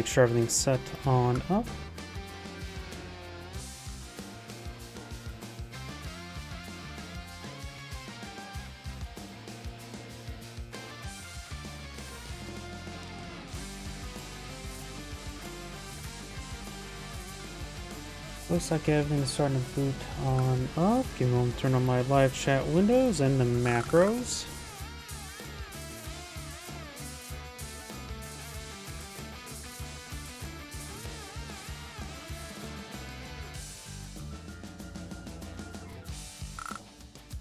make sure everything's set on up. Looks like everything's starting to boot on up. Give me a moment to turn on my live chat windows and the macros.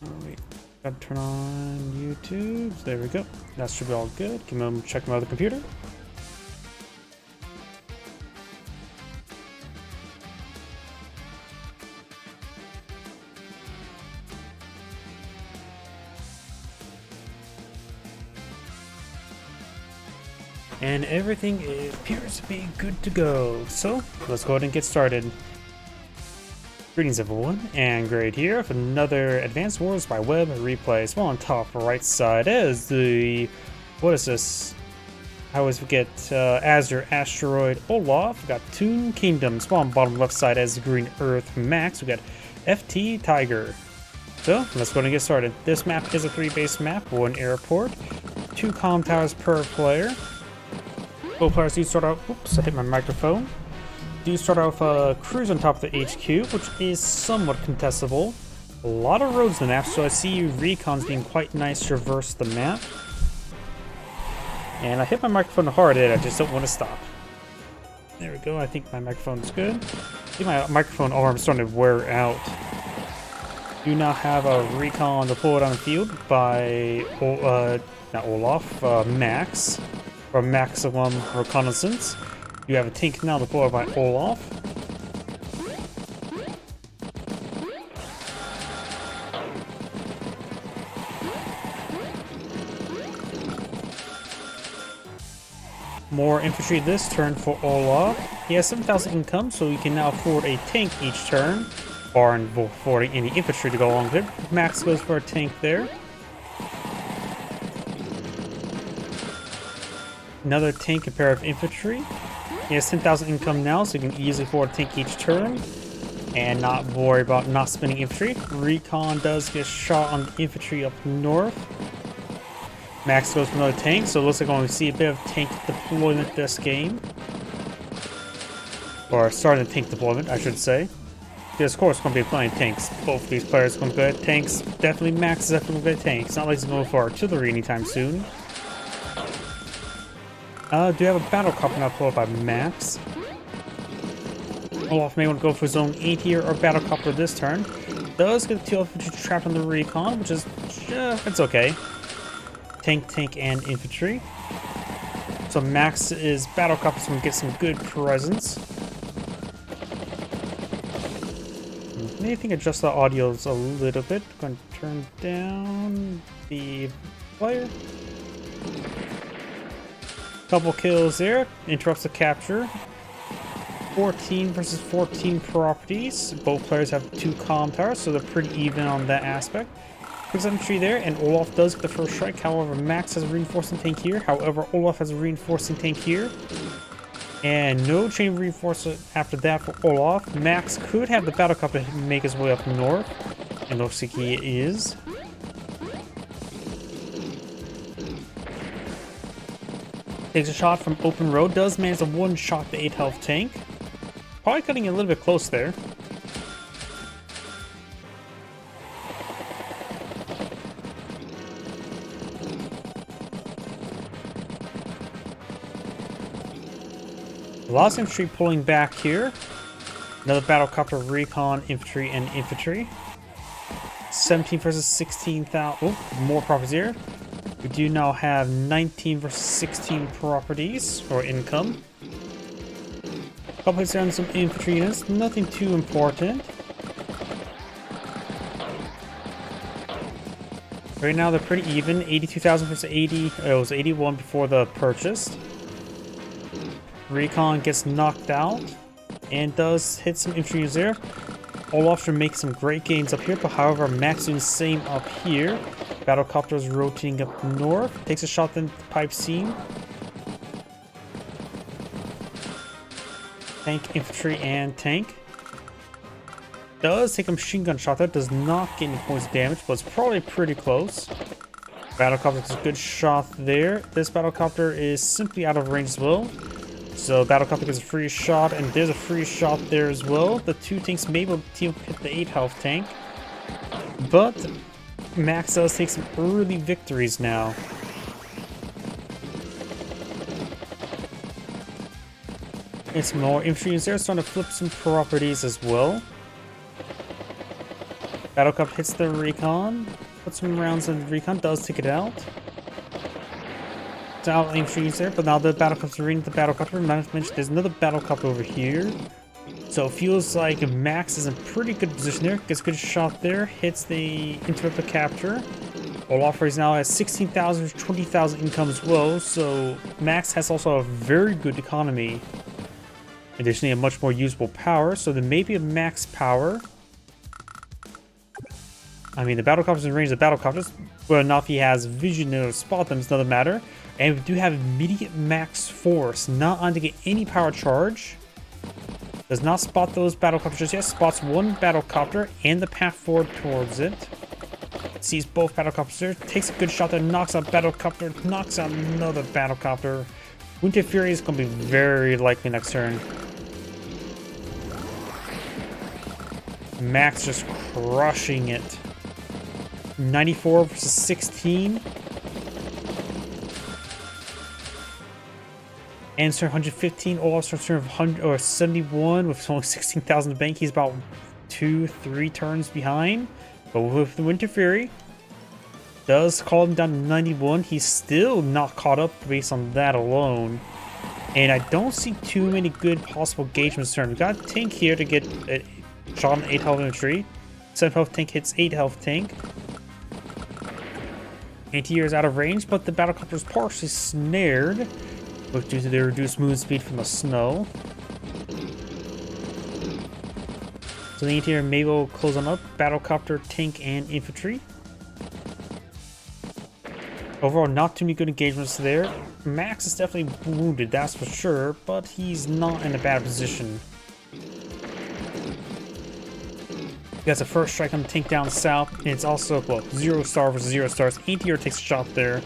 Alright, gotta turn on YouTube. There we go. That should be all good. Give me a moment to check my other computer. And everything appears to be good to go. So let's go ahead and get started. Greetings everyone, and Great here with another Advanced Wars by Web replay. So on top right side is the, what is this? I always forget, Azure Asteroid Olaf. We got Toon Kingdom. So on bottom left side is the Green Earth Max. We got FT Tiger. So let's go ahead and get started. This map is a 3-base map, 1 airport, 2 comm towers per player. Both players do start out, oops, I hit my microphone. Do start out with a cruise on top of the HQ, which is somewhat contestable. A lot of roads in the map, so I see recons being quite nice to traverse the map. And I hit my microphone hard, I just don't want to stop. There we go, I think my microphone's good. I think my microphone arm is starting to wear out. Do now have a recon deployed on the field by, not Olaf, Max. For maximum reconnaissance. You have a tank now deployed by Olaf. More infantry this turn for Olaf. He has 7,000 income, so he can now afford a tank each turn, barring affording any infantry to go along with it. Max goes for a tank there. Another tank, a pair of infantry. He has 10,000 income now, so he can easily afford a tank each turn and not worry about not spending infantry. Recon does get shot on the infantry up north. Max goes for another tank, so it looks like we're going to see a bit of tank deployment this game. Or starting the tank deployment, I should say. Because of course we're going to be playing tanks. Both of these players are going to be good at tanks. Definitely Max is definitely good at tanks. It's not like he's going for artillery anytime soon. Do you have a battle copter now deployed by Max? Olaf may want to go for his own 8 here or battle copter this turn. Does get the 2 infantry trapped on the recon, which is, it's okay. Tank, and infantry. So Max is battle copter's going to get some good presence. I think adjust the audios a little bit. Going to turn down the player. Couple kills there, interrupts the capture. 14 versus 14 properties. Both players have 2 comm towers, so they're pretty even on that aspect. Quick infantry there, and Olaf does get the first strike. However, Max has a reinforcing tank here. However, Olaf has a reinforcing tank here. And no chain reinforcement after that for Olaf. Max could have the battle copter make his way up north, and looks like he is. Takes a shot from open road, does manage to one-shot the 8 health tank. Probably cutting a little bit close there. Lost infantry pulling back here. Another battle copter, recon, infantry, and infantry. 17 versus 16,000. Oh, more properties here. We do now have 19 versus 16 properties, or income. Couple hits on some infantry units, nothing too important. Right now they're pretty even, 82,000 versus 80, it was 81 before the purchase. Recon gets knocked out, and does hit some infantry units there. Olaf should make some great gains up here, but however, Max doing the same up here. Battlecopters rotating up north. Takes a shot in the pipe seam. Tank, infantry, and tank. Does take a machine gun shot there. Does not get any points of damage, but it's probably pretty close. Battlecopter is a good shot there. This battlecopter is simply out of range as well. So battlecopter gets a free shot, and there's a free shot there as well. The two tanks may be able to hit the 8 health tank. But Max does take some early victories now. And some more infantry is there, starting to flip some properties as well. Battlecopter hits the recon. Put some rounds in the recon, does take it out. It's out infantry is there, but now the battlecopter's reading the battlecopter. Not to mention there's another battlecopter over here. So it feels like Max is in pretty good position there. Gets a good shot there. Hits the interruptor capture. Olaf is now at 16,000, 20,000 income as well. So Max has also a very good economy. Additionally, a much more usable power. So there may be a max power. I mean, the battlecopter's in range of the battlecopters. Well, not if he has vision to spot them, it's another matter. And we do have immediate max force. Not on to get any power charge. Does not spot those battlecopters just yet. Spots one battlecopter and the path forward towards it. Sees both battlecopters there. Takes a good shot there. Knocks out battlecopter. Knocks out another battlecopter. Winter Fury is going to be very likely next turn. Max just crushing it. 94 versus 16. Answer 115. Olaf's return of 100 or 71 with only 16,000 to bank. He's about 2-3 turns behind. But with the Winter Fury, does call him down to 91. He's still not caught up based on that alone. And I don't see too many good possible engagements turn. We got a tank here to get a shot on 8 health infantry. 7 health tank hits 8 health tank. Anti-air is out of range, but the battlecopter is partially snared due to the reduced movement speed from the snow. So the anti-air may will close on up. Battlecopter, tank, and infantry. Overall, not too many good engagements there. Max is definitely wounded, that's for sure, but he's not in a bad position. He gets a first strike on the tank down south, and it's also, well, 0 star versus 0 stars. Anti-air takes a shot there.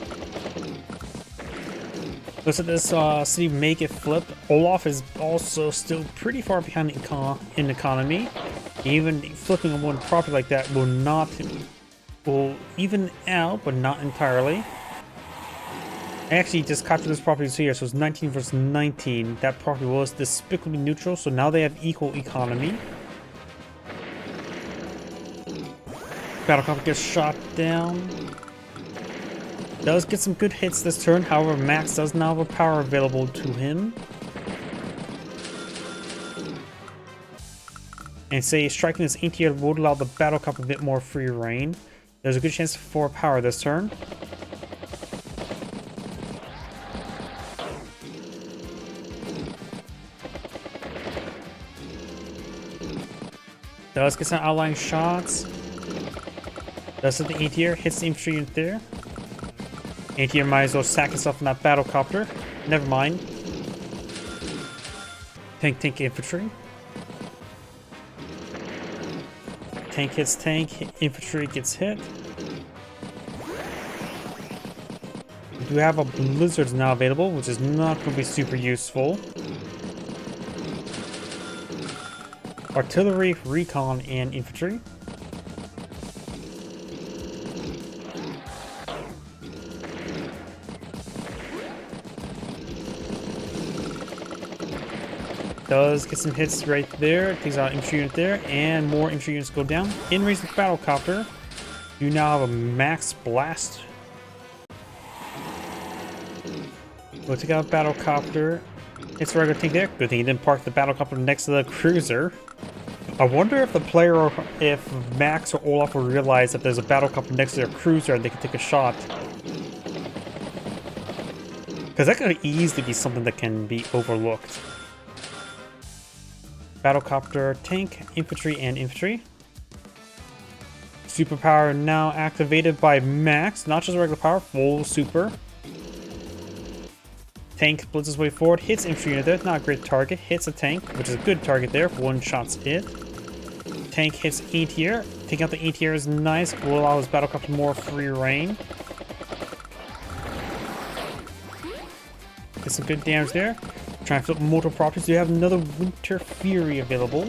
Looks like this city may get flipped. Olaf is also still pretty far behind in economy. Even flipping on one property like that will even out, but not entirely. I actually just captured this property here, so it's 19 versus 19. That property was despicably neutral, so now they have equal economy. Battlecopter gets shot down. Does get some good hits this turn, however Max does now have a power available to him. And say striking this anti-air would allow the battlecopter a bit more free reign. There's a good chance for power this turn. Does get some outlying shots. Does hit the anti-air, hits the infantry unit there. Anti-air might as well sack himself in that battlecopter. Never mind. Tank infantry. Tank hits tank, infantry gets hit. We do have a blizzard now available, which is not going to be super useful. Artillery, recon, and infantry. Does get some hits right there. Takes out infantry unit there, and more infantry units go down. In range with battlecopter. You now have a max blast. We'll take out battlecopter. It's a regular tank there. Good thing he didn't park the battlecopter next to the cruiser. I wonder if the player, if Max or Olaf will realize that there's a battlecopter next to their cruiser and they can take a shot. Because that could easily be something that can be overlooked. Battlecopter, tank, infantry, and infantry. Superpower now activated by Max. Not just regular power, full super. Tank splits his way forward, hits infantry unit there, not a great target, hits a tank, which is a good target there, one shot's it. Tank hits ATR, taking out the ATR is nice, will allow his battlecraft more free reign. Get some good damage there. Trying to flip multiple properties. You have another Winter Fury available.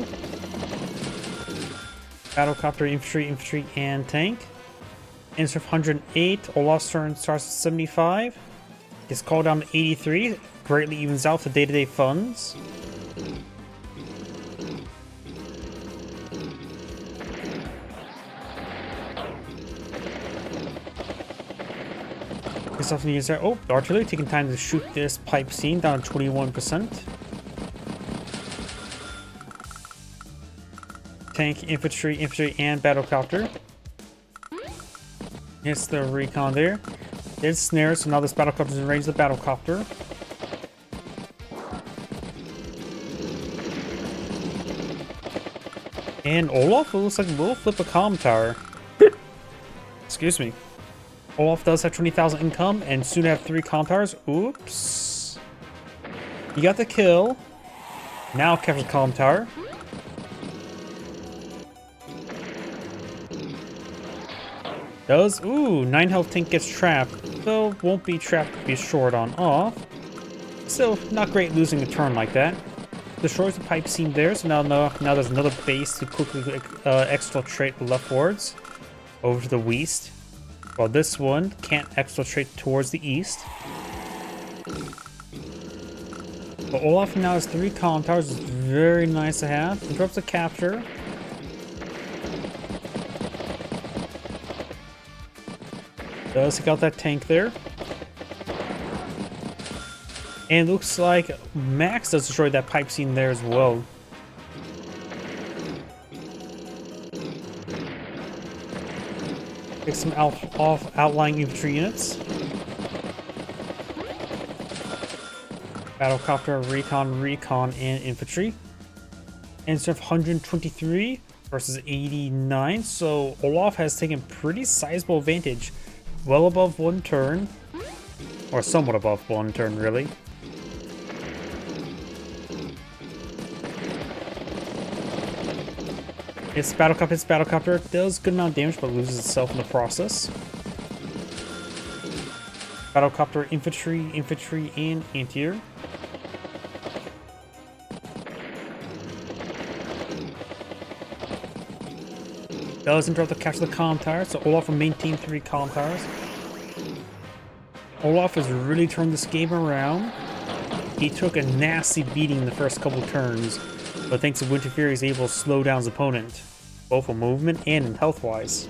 Battlecopter, infantry, and tank. Ends with 108. Olaf's turn starts at 75. Gets called down to 83. Greatly evens out the day-to-day funds. Something is there. Oh, the artillery taking time to shoot this pipe scene down to 21%. Tank, infantry, and battlecopter. Hits the recon there. There's snares, so now this battlecopter is in range of the battlecopter. And Olaf, it looks like we'll flip a comm tower. Excuse me. Olaf does have 20,000 income and soon have 3 comm towers. Oops. You got the kill. Now capture the comm tower. Does. Ooh, 9 health tank gets trapped. Though won't be trapped, be short on off. Still, not great losing a turn like that. Destroys the pipe seam there, so now there's another base to quickly exfiltrate leftwards over to the west. Well, this one can't exfiltrate towards the east. But Olaf now has 3 comm towers. It's very nice to have. Interrupts the capture. Does take out that tank there. And it looks like Max does destroy that pipe scene there as well. Take some off outlying infantry units. Battlecopter, recon, and infantry. And instead of 123 versus 89, so Olaf has taken pretty sizable advantage. Well above 1 turn. Or somewhat above 1 turn, really. Its battlecopter does good amount of damage, but loses itself in the process. Battlecopter, infantry, and anti-air. Does interrupt the capture of the comm tower, so Olaf will maintain 3 comm towers. Olaf has really turned this game around. He took a nasty beating in the first couple turns, but thanks to Winter Fury, he's able to slow down his opponent, both in movement and in health-wise.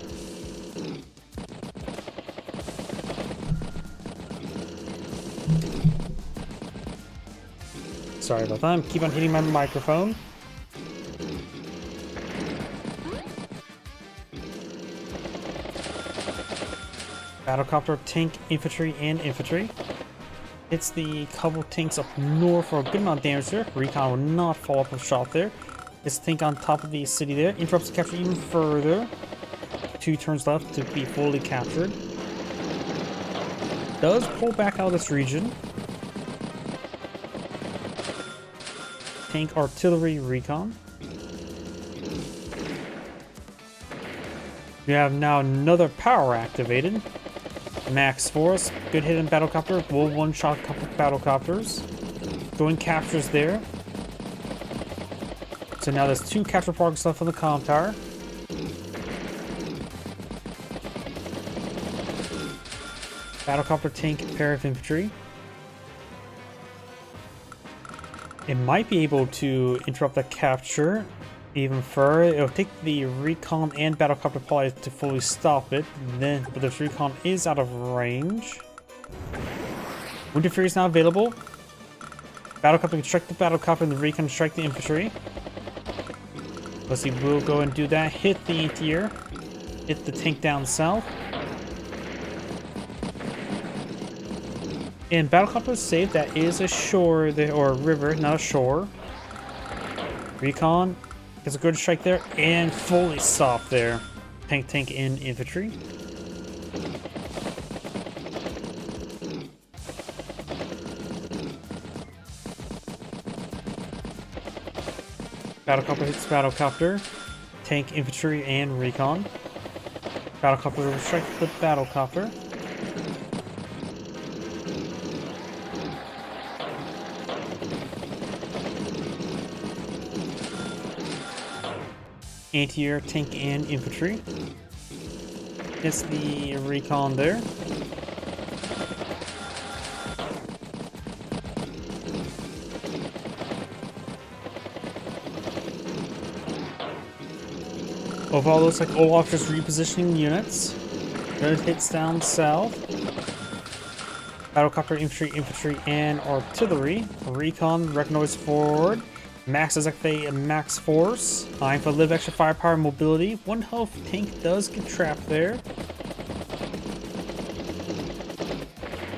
Sorry about that, I keep on hitting my microphone. Battlecopter, tank, and infantry. Hits the couple tanks up north for a good amount of damage there. Recon will not fall up a shot there. This tank on top of the city there. Interrupts the capture even further. 2 turns left to be fully captured. Does pull back out of this region. Tank, artillery, recon. We have now another power activated. Max Force, good hit in battlecopter, will one-shot a couple battlecopters. Going captures there. So now there's 2 capture progress left on the comm tower. Battlecopter, tank, pair of infantry. It might be able to interrupt the capture even further. It'll take the recon and battlecopter probably to fully stop it. But this recon is out of range. Winter Fury is now available. Battlecopter can strike the battlecopter and the recon strike the infantry. Let's see, we'll go and do that. Hit the anti-air. Hit the tank down south. And battlecopter is safe. That is a shore there, or a river, not a shore. Recon gets a good strike there and fully stop there. Tank, and infantry. Battlecopter hits battlecopter. Tank, infantry, and recon. Battlecopter will strike the battlecopter. Anti-air, tank, and infantry. Hits the recon there. Overall, looks like Olaf just repositioning units. Then it hits down south. Battlecopter, infantry, and artillery. Recon, reconnoiters forward. Max is activate a max force. I'm for live extra firepower mobility. One health tank does get trapped there.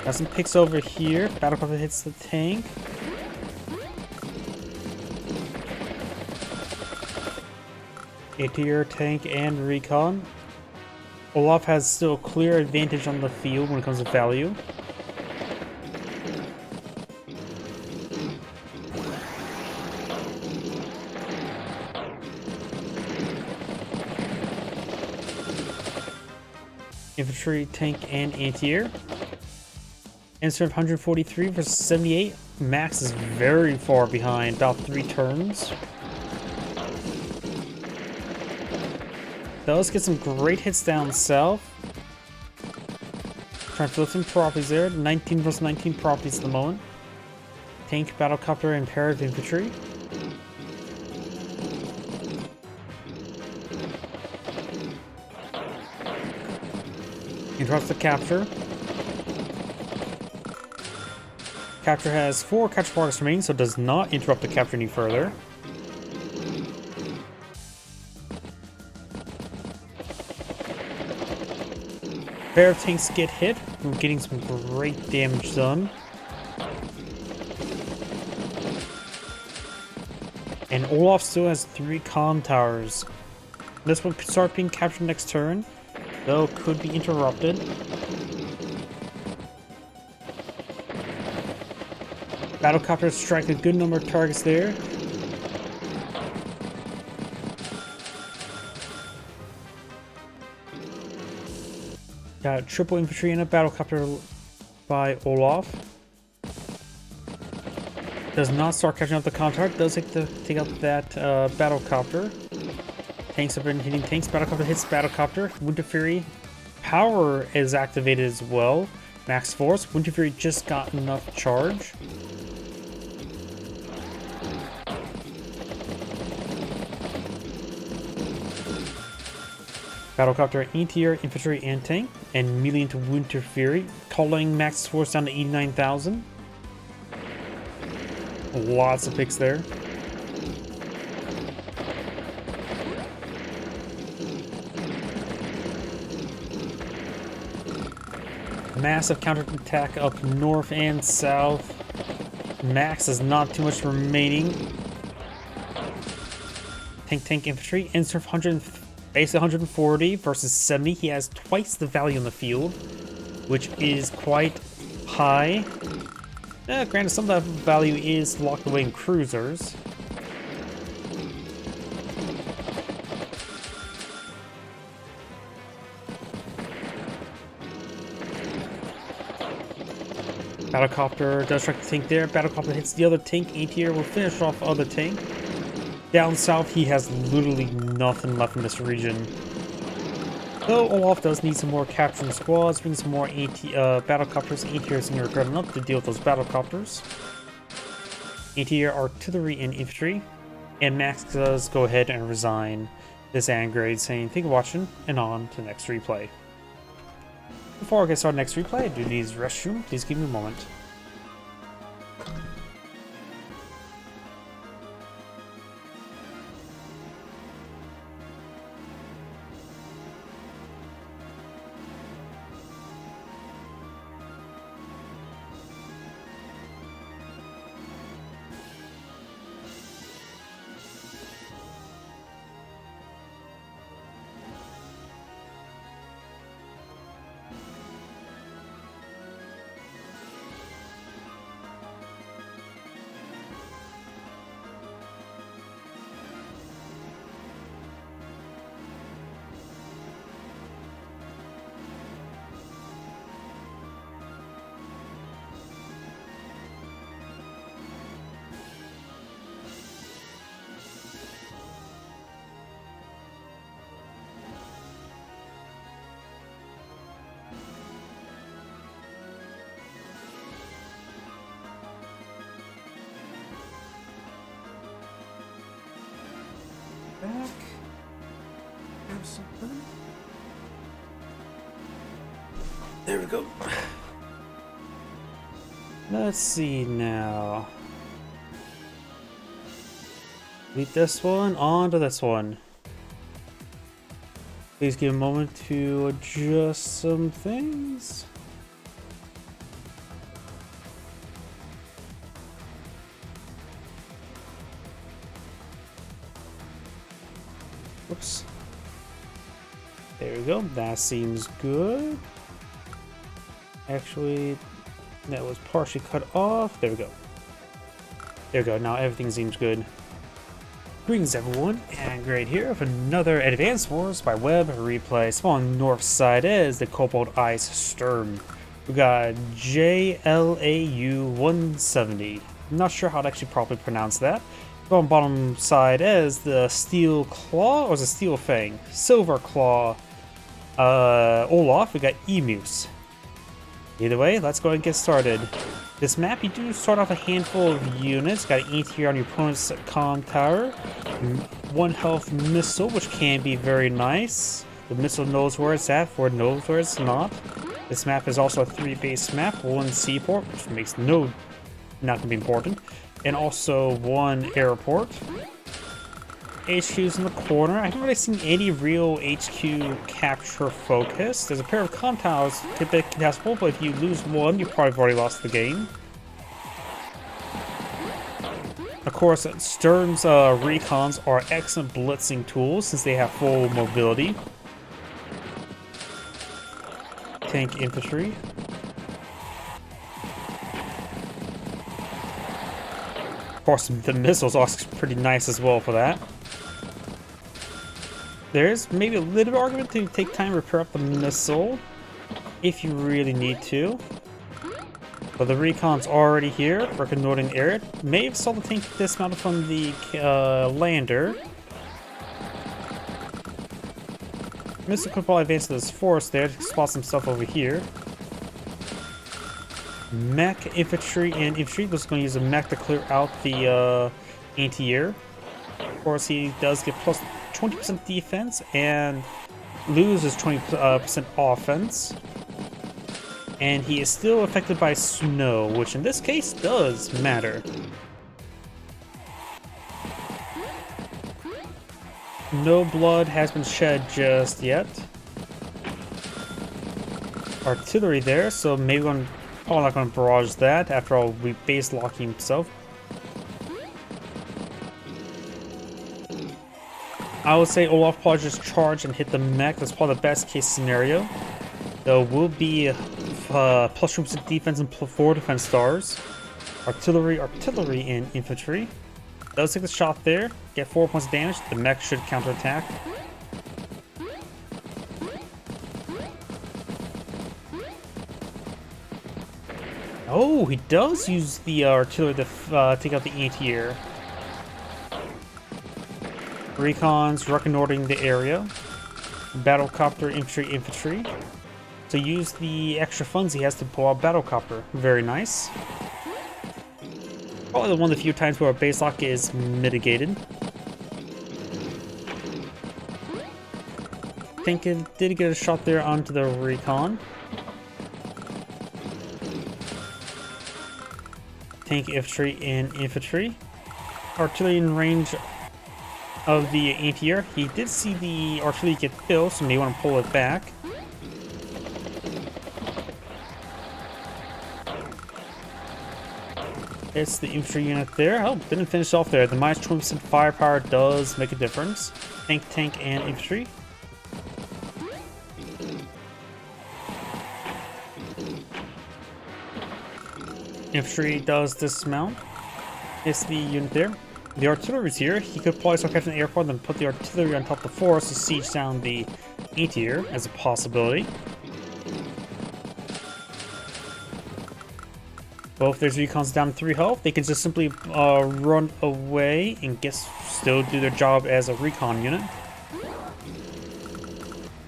Got some picks over here. Battlecopter hits the tank. ATR, tank, and recon. Olaf has still a clear advantage on the field when it comes to value. Infantry, tank, and anti-air. Instead of 143 versus 78, Max is very far behind, about 3 turns. Does get some great hits down south. Trying to flip some properties there. 19 versus 19 properties at the moment. Tank, battlecopter, and pair of infantry. Interrupts the capture. Capture has 4 capture progress remaining, so does not interrupt the capture any further. Pair of tanks get hit. We're getting some great damage done. And Olaf still has 3 comm towers. This one could start being captured next turn, though could be interrupted. Battlecopters strike a good number of targets there. Got triple infantry and a battlecopter by Olaf. Does not start catching up the comm. Does take out that battlecopter. Tanks have been hitting tanks. Battlecopter hits battlecopter. Winter Fury power is activated as well. Max force. Winter Fury just got enough charge. Battlecopter, anti-air, infantry, and tank, and melee into Winter Fury, calling max force down to 89,000. Lots of picks there. Massive counterattack up north and south. Max has not too much remaining. Tank, infantry, insert 100. Basically 140 versus 70. He has twice the value in the field, which is quite high. Granted, some of that value is locked away in cruisers. Battlecopter does strike the tank there. Battlecopter hits the other tank. ATR will finish off other tank. Down south, he has literally nothing left in this region. Though Olaf does need some more capturing squads, bring some more battlecopters, anti-airs, and regret enough to deal with those battlecopters. Anti-air, artillery, and infantry. And Max does go ahead and resign this grade, saying thank you for watching, and on to the next replay. Before I get started next replay, I do need the restroom. Please give me a moment. back. Grab something. There we go. Let's see now. Leave this one onto this one. Please give a moment to adjust some things. Whoops. There we go. That seems good. Actually, that was partially cut off. There we go. There we go. Now everything seems good. Greetings everyone, and Great here with another Advance Wars by Web replay. Spawn north side is the Cobalt Ice Stern. We got JLAU 170. I'm not sure how to actually properly pronounce that. On bottom side is the Steel Claw, or is it Steel Fang? Silver Claw Olaf. We got Emus. Either way, let's go ahead and get started. This map, you do start off a handful of units. Got an ATR on your opponent's comm tower. 1 health missile, which can be very nice. The missile knows where it's at, Ford knows where it's not. This map is also a 3-base map, 1 seaport, which makes not gonna be important, and also 1 airport. HQ's in the corner. I haven't really seen any real HQ capture focus. There's a pair of comm towers typically contestable, but if you lose one, you probably have already lost the game. Of course, Stern's recons are excellent blitzing tools since they have full mobility. Tank infantry. Of course, the missiles are pretty nice as well for that. There's maybe a little bit of argument to take time to repair up the missile if you really need to. But the recon's already here, reconnoitering the area. May have saw the tank dismounted from the lander. Missile could probably advance to this forest there to spot some stuff over here. Mech, infantry, and infantry. Just going to use a mech to clear out the anti-air. Of course, he does get plus 20% defense and loses 20% offense. And he is still affected by snow, which in this case does matter. No blood has been shed just yet. Artillery there, so maybe we're probably not going to barrage that. After all, we base locking himself. I would say Olaf probably just charge and hit the mech. That's probably the best case scenario. There will be plus 2% defense and 4 defense stars. Artillery, and infantry. Does take the shot there. Get 4 points of damage. The mech should counterattack. Oh, he does use the artillery to take out the anti-air. Recons reconnoitering the area. Battlecopter, infantry. So use the extra funds he has to pull out battlecopter. Very nice. Probably one of the few times where our base lock is mitigated. Think it did get a shot there onto the recon. Tank, infantry, and infantry. Artillery in range of the anti-air. He did see the artillery get killed, so may want to pull it back. It's the infantry unit there. Oh, didn't finish off there. The minus 20% firepower does make a difference. Tank, and infantry. Infantry does dismount. It's the unit there. The artillery's here. He could probably start catching the airport and then put the artillery on top of the forest to siege down the anti-air as a possibility. Well, if there's recons down to 3 health, they can just simply run away and still do their job as a recon unit.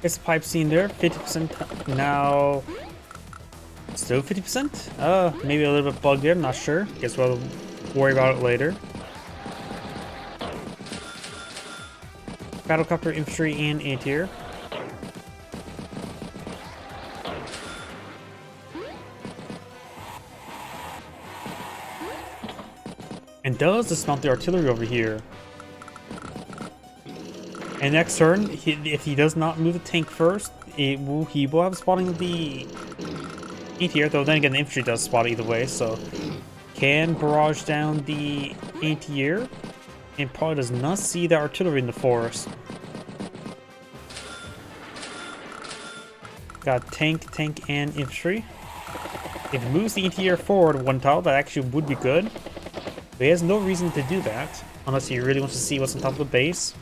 It's the pipe scene there, 50% now. Still 50%? Maybe a little bit bugged there, I'm not sure. Guess we'll worry about it later. battlecopter, infantry, and anti-air. And does dismount the artillery over here. And next turn, if he does not move the tank first, he will have spotting the anti-air, though then again the infantry does spot either way, so can barrage down the anti-air, and probably does not see the artillery in the forest. Got tank, and infantry. If he moves the anti-air forward one tile, that actually would be good. But he has no reason to do that, unless he really wants to see what's on top of the base.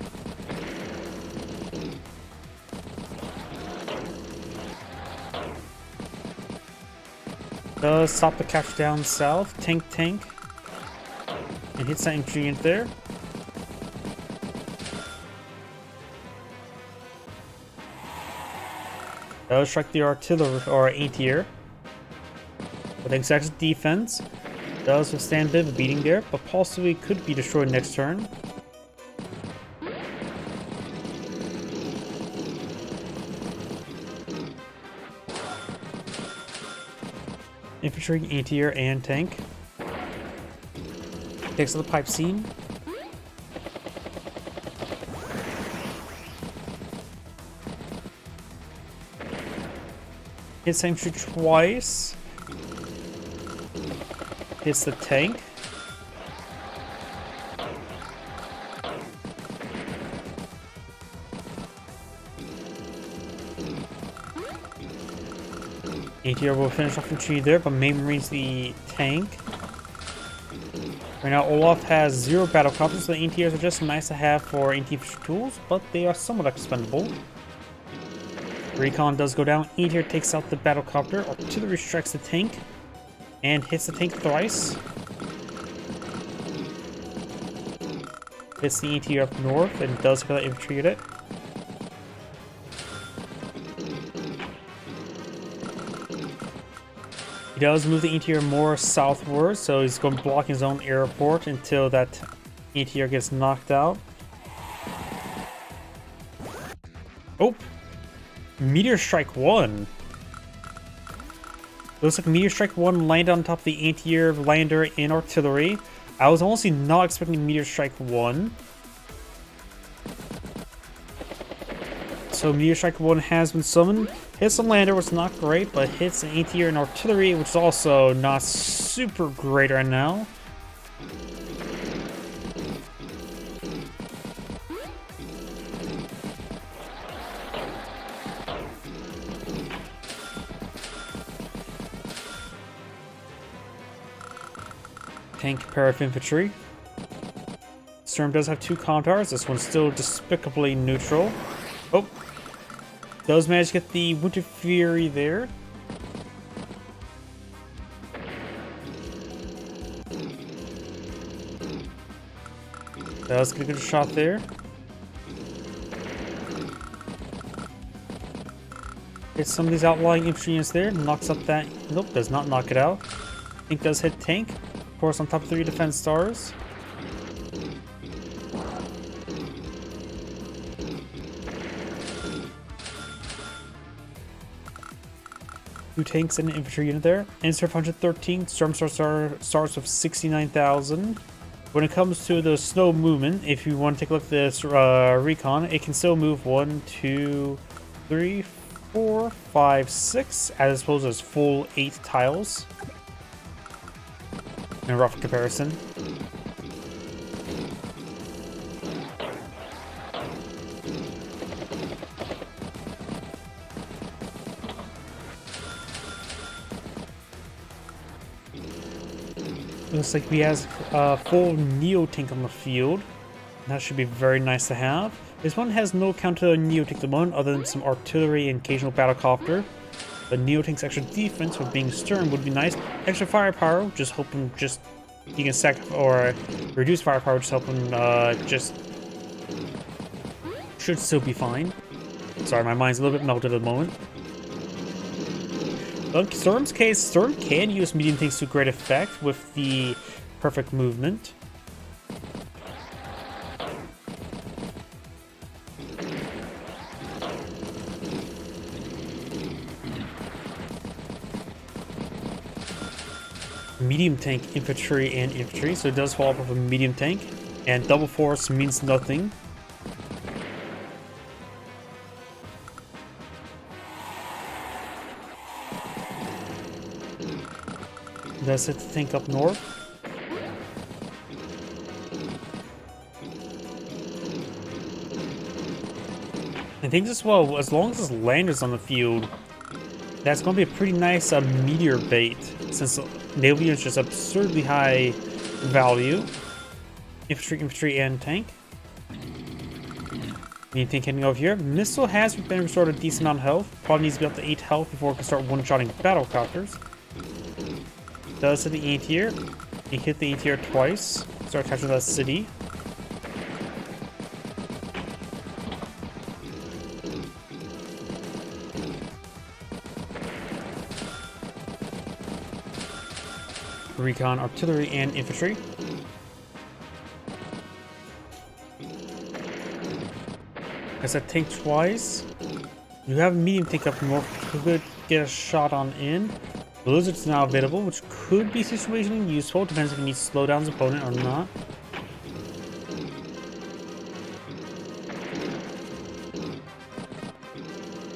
Does stop the capture down south, tank, and hits that infantry in there. Does strike the artillery or anti-air. With exact defense, does withstand a bit of a beating there, but possibly could be destroyed next turn. Infantry, anti-air, and tank. Takes to the pipe scene. Hits the infantry twice. Hits the tank. ATR will finish off infantry there, but main marines the tank. Right now, Olaf has 0 battle copters, so the ATRs are just nice to have for anti-infantry tools, but they are somewhat expendable. Recon does go down. ATR takes out the battle copter. Artillery strikes the tank and hits the tank thrice. Hits the ATR up north and does kill that infantry unit. He does move the ATR more southward, so he's going to block his own airport until that ATR gets knocked out. Oh! Meteor Strike 1! Looks like Meteor Strike 1 landed on top of the anti-air, lander, and artillery. I was honestly not expecting Meteor Strike 1. So Meteor Strike 1 has been summoned. Hits the lander, which is not great, but hits the anti-air and artillery, which is also not super great right now. Tank, pair of infantry. Sturm does have 2 comm towers. This one's still despicably neutral. Oh! Does manage to get the Winter Fury there. Does get a good shot there. Hits some of these outlying infantry units there. Knocks up that. Nope, does not knock it out. Tank does hit tank. Of course, on top of 3 defense stars. Two tanks and an infantry unit there. Answer 113. Storm starts with 69,000. When it comes to the snow movement, if you want to take a look at this recon, it can still move 1, 2, 3, 4, 5, 6, as opposed to full 8 tiles. In a rough comparison. Looks like he has a full Neo tank on the field. That should be very nice to have. This one has no counter Neo tank at the moment, other than some artillery and occasional battlecopter. The Neo tank's extra defense with being stern would be nice. Extra firepower, just hoping he can sack or reduce firepower, just helping should still be fine. Sorry, my mind's a little bit melted at the moment. In Storm's case, Storm can use medium tanks to great effect with the perfect movement. medium tank infantry and infantry, so it does fall off of a medium tank. And double force means nothing. Does hit the tank up north. I think as well, as long as this lander's on the field, that's going to be a pretty nice meteor bait, since Navy is just absurdly high value. Infantry, and tank. Medium tank heading over here. Missile has been restored a decent amount of health. Probably needs to be up to 8 health before it can start one-shotting battlecopters. Does hit the anti-air. He hit the anti-air twice. Start capturing that city. Recon, artillery, and infantry. As I tank twice. You have a medium tank up north. Could get a shot on in. Blizzard's now available, which could be situationally useful. Depends if you need to slow down his opponent or not.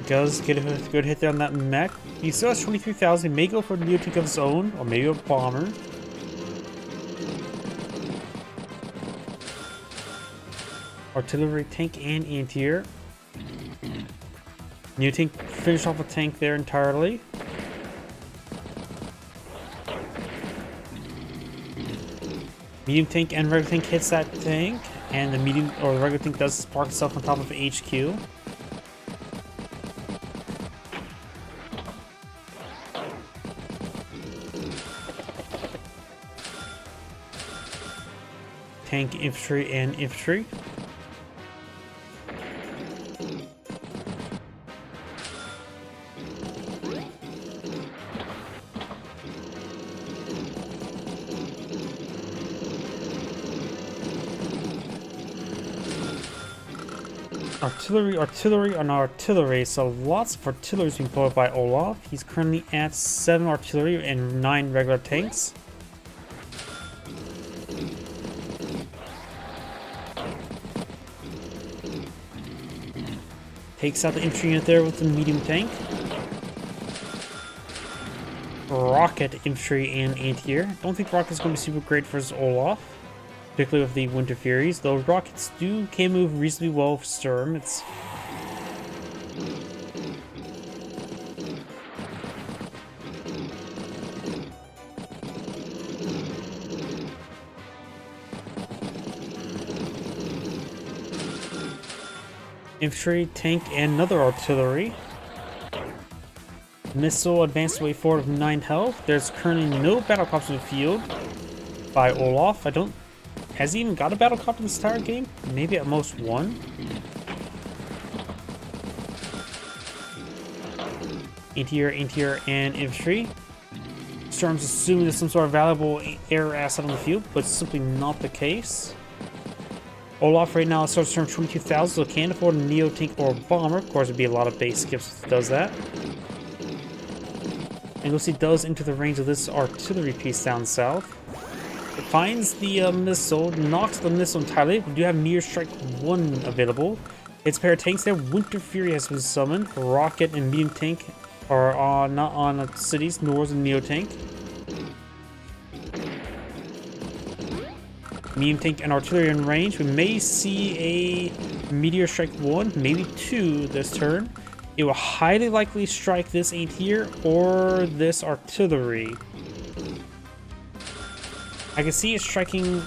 Does get a good hit there on that mech. He still has 23,000. May go for a neo tank of his own, or maybe a bomber. Artillery, tank, and anti-air. Neo tank finished off a tank there entirely. Medium tank and regular tank hits that tank, and the medium or the regular tank does park itself on top of HQ. Tank, infantry, and infantry. Artillery, and artillery. So lots of artillery is being pulled by Olaf. He's currently at 7 artillery and 9 regular tanks. Takes out the infantry unit there with the medium tank. Rocket, infantry, and anti-air. Don't think rocket's going to be super great for his Olaf, particularly with the Winter Furies, though rockets can move reasonably well for Sturm. It's infantry, tank, and another artillery. Missile advanced way forward of 9 health. There's currently no battlecopters in the field by Olaf. Has he even got a battlecopter this entire game? Maybe at most one. Anti-air, and infantry. Storm's assuming there's some sort of valuable air asset on the field, but it's simply not the case. Olaf right now starts turn 22,000, so can't afford a neo tank or a bomber. Of course, it'd be a lot of base skips if it does that. And you'll see it does enter the range of this artillery piece down south. It finds the missile, knocks the missile entirely. We do have Near Strike 1 available. Its pair of tanks there. Winter Fury has been summoned. Rocket and medium tank are not on cities, nor is a neo tank. Medium tank and artillery in range. We may see a Meteor Strike 1, maybe 2 this turn. It will highly likely strike this anti-air or this artillery. I can see it striking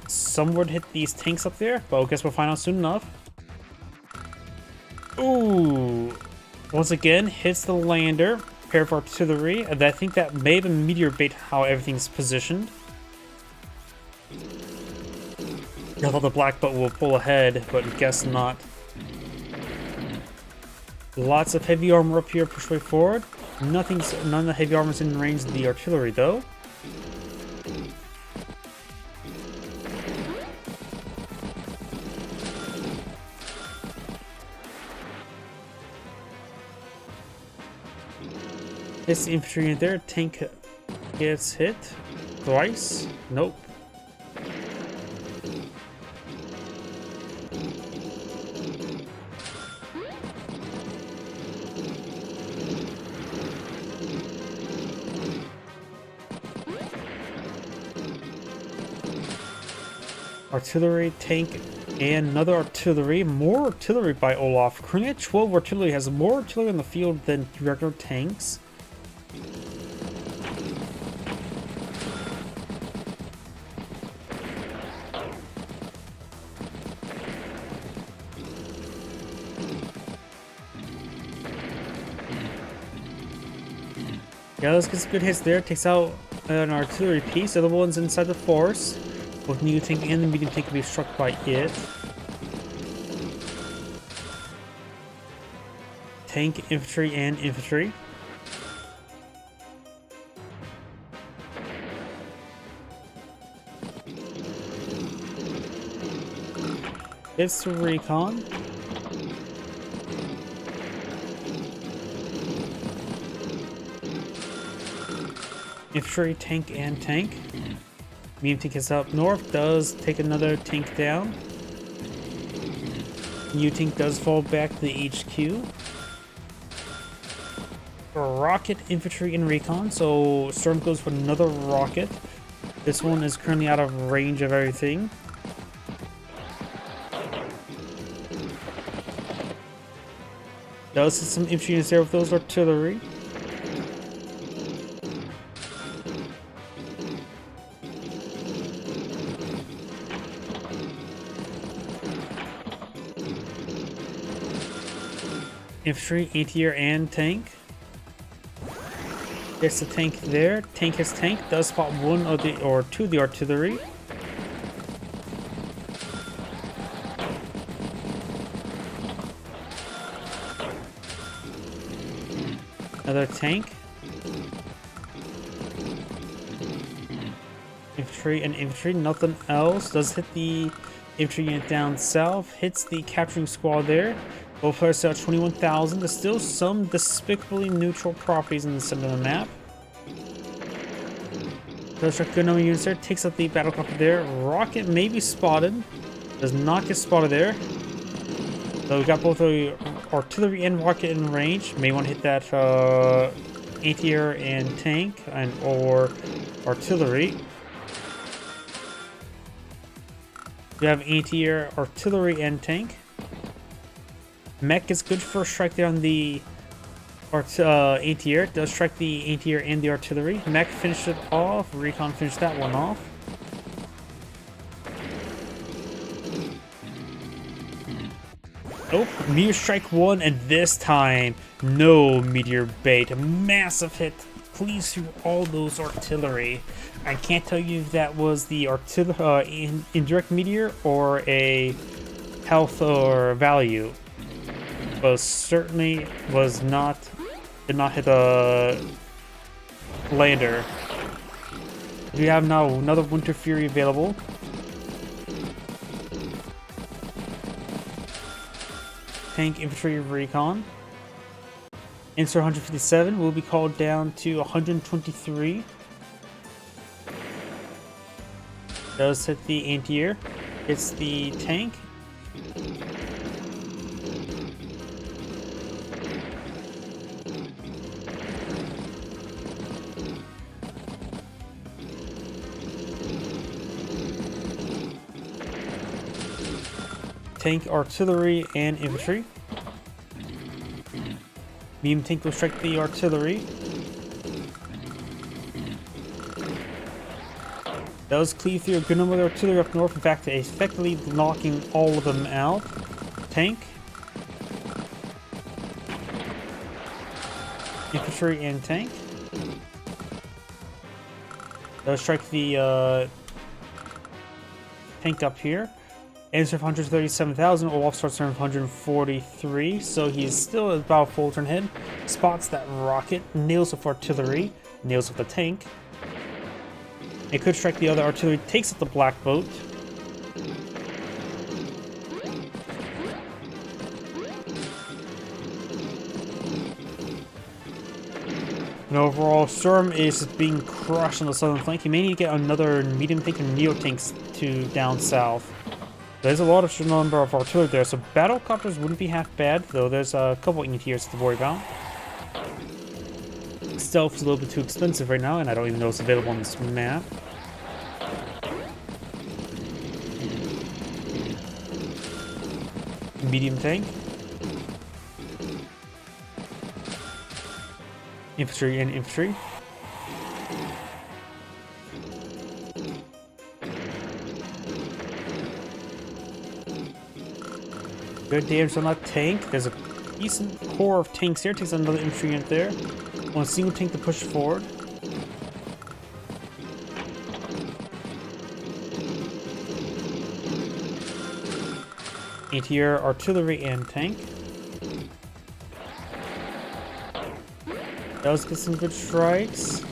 somewhere to hit these tanks up there, but I guess we'll find out soon enough. Ooh. Once again, hits the lander. Pair of artillery. I think that may have been meteor bait how everything's positioned. I thought the black boat will pull ahead, but I guess not. Lots of heavy armor up here, push way forward. None of the heavy armor's in range of the artillery though. Hits the infantry in there, tank gets hit. Twice? Nope. Artillery, tank, and another artillery. More artillery by Olaf. Currently at 12 artillery, has more artillery on the field than regular tanks. Yeah, let's get some good hits there. Takes out an artillery piece. The other one's inside the forest. Both new tank and the medium tank can be struck by it. Tank, infantry, and infantry. It's the recon. Infantry, tank, and tank. Medium tank is up north, does take another tank down. New tank does fall back to the HQ. Rocket, infantry, and recon. So Storm goes for another rocket. This one is currently out of range of everything. Does hit some infantry units there with those artillery. Infantry, anti-air, and tank. There's the tank there. Tank has tank. Does spot one of the or two of the artillery. Another tank. Infantry and infantry. Nothing else. Does hit the infantry unit down south. Hits the capturing squad there. Both players still at 21,000. There's still some despicably neutral properties in the center of the map. Does check good number of units there. Takes out the battlecopter there. Rocket may be spotted. Does not get spotted there. So we got both the artillery and rocket in range. May want to hit that anti-air and tank and or artillery. We have anti-air, artillery, and tank. Mech is good for a strike there on the anti-air. Does strike the anti-air and the artillery. Mech finished it off. Recon finished that one off. Oh, meteor strike one, and this time no meteor bait. A massive hit. Please through all those artillery. I can't tell you if that was the indirect meteor or a health or value. But certainly was not, did not hit the lander. We have now another Winter Fury available. Tank, infantry, recon. Insert 157 will be called down to 123. Does hit the anti-air. Hits the tank. Tank, artillery, and infantry. Medium tank will strike the artillery. Does cleave through a good number of artillery up north, in fact, effectively knocking all of them out. Tank. Infantry and tank. Does strike the tank up here. Ends with 137,000. Olaf starts turn with 143, so he's still about a full turn ahead. Spots that rocket, nails with artillery, nails with the tank. It could strike the other artillery, takes out the black boat. And overall, Storm is being crushed on the southern flank. You may need to get another medium tank and neo tanks to down south. There's a lot of number of artillery there, so battle copters wouldn't be half bad, though there's a couple ETRs to worry about. Stealth's a little bit too expensive right now, and I don't even know it's available on this map. Medium tank. Infantry and infantry. Good damage on that tank. There's a decent core of tanks here. Takes another infantry unit there. Want a single tank to push forward. Here, artillery and tank. Does get some good strikes.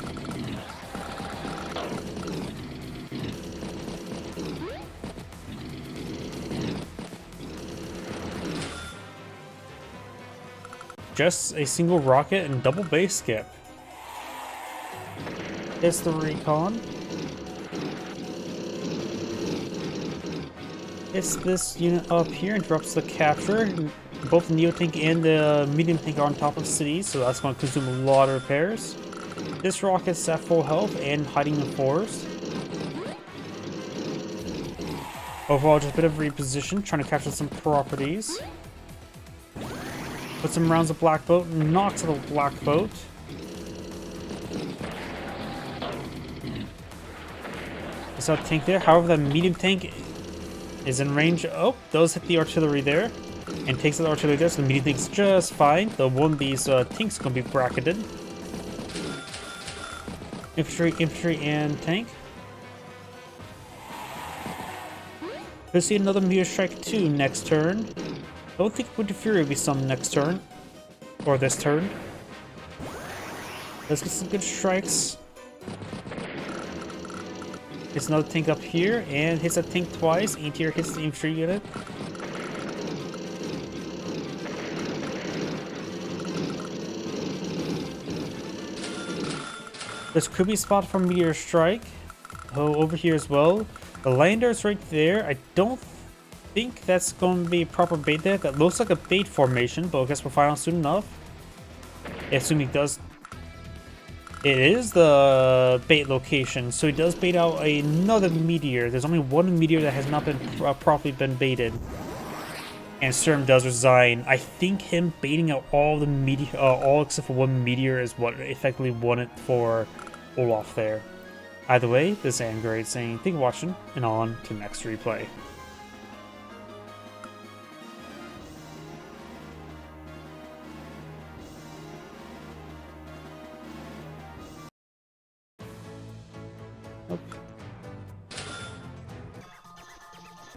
Just a single rocket and double base skip. It's the recon. It's this unit up here, interrupts the capture. Both the neo tank and the medium tank are on top of cities, so that's going to consume a lot of repairs. This rocket's at full health and hiding in the forest. Overall, just a bit of reposition, trying to capture some properties. Put some rounds of black boat, knocks out the black boat. There's a tank there. However, the medium tank is in range. Oh, those hit the artillery there, and takes the artillery there. So the medium tank's just fine. Though one of these tanks gonna be bracketed. Infantry, and tank. We'll see another meteor strike 2 next turn. I don't think Winter Fury will be some next turn. Or this turn. Let's get some good strikes. Hits another tank up here, and hits a tank twice. Anti-air hits the infantry unit. This could be a spot for Meteor Strike. Oh, over here as well. The lander's right there. I don't think that's going to be proper bait there. That looks like a bait formation, but I guess we'll find out soon enough. Assuming he does. It is the bait location, so he does bait out another meteor. There's only one meteor that has not been properly been baited. And Sturm does resign. I think him baiting out all the meteor, all except for one meteor, is what effectively won it for Olaf there. Either way, this is Android saying thank you for watching, and on to next replay.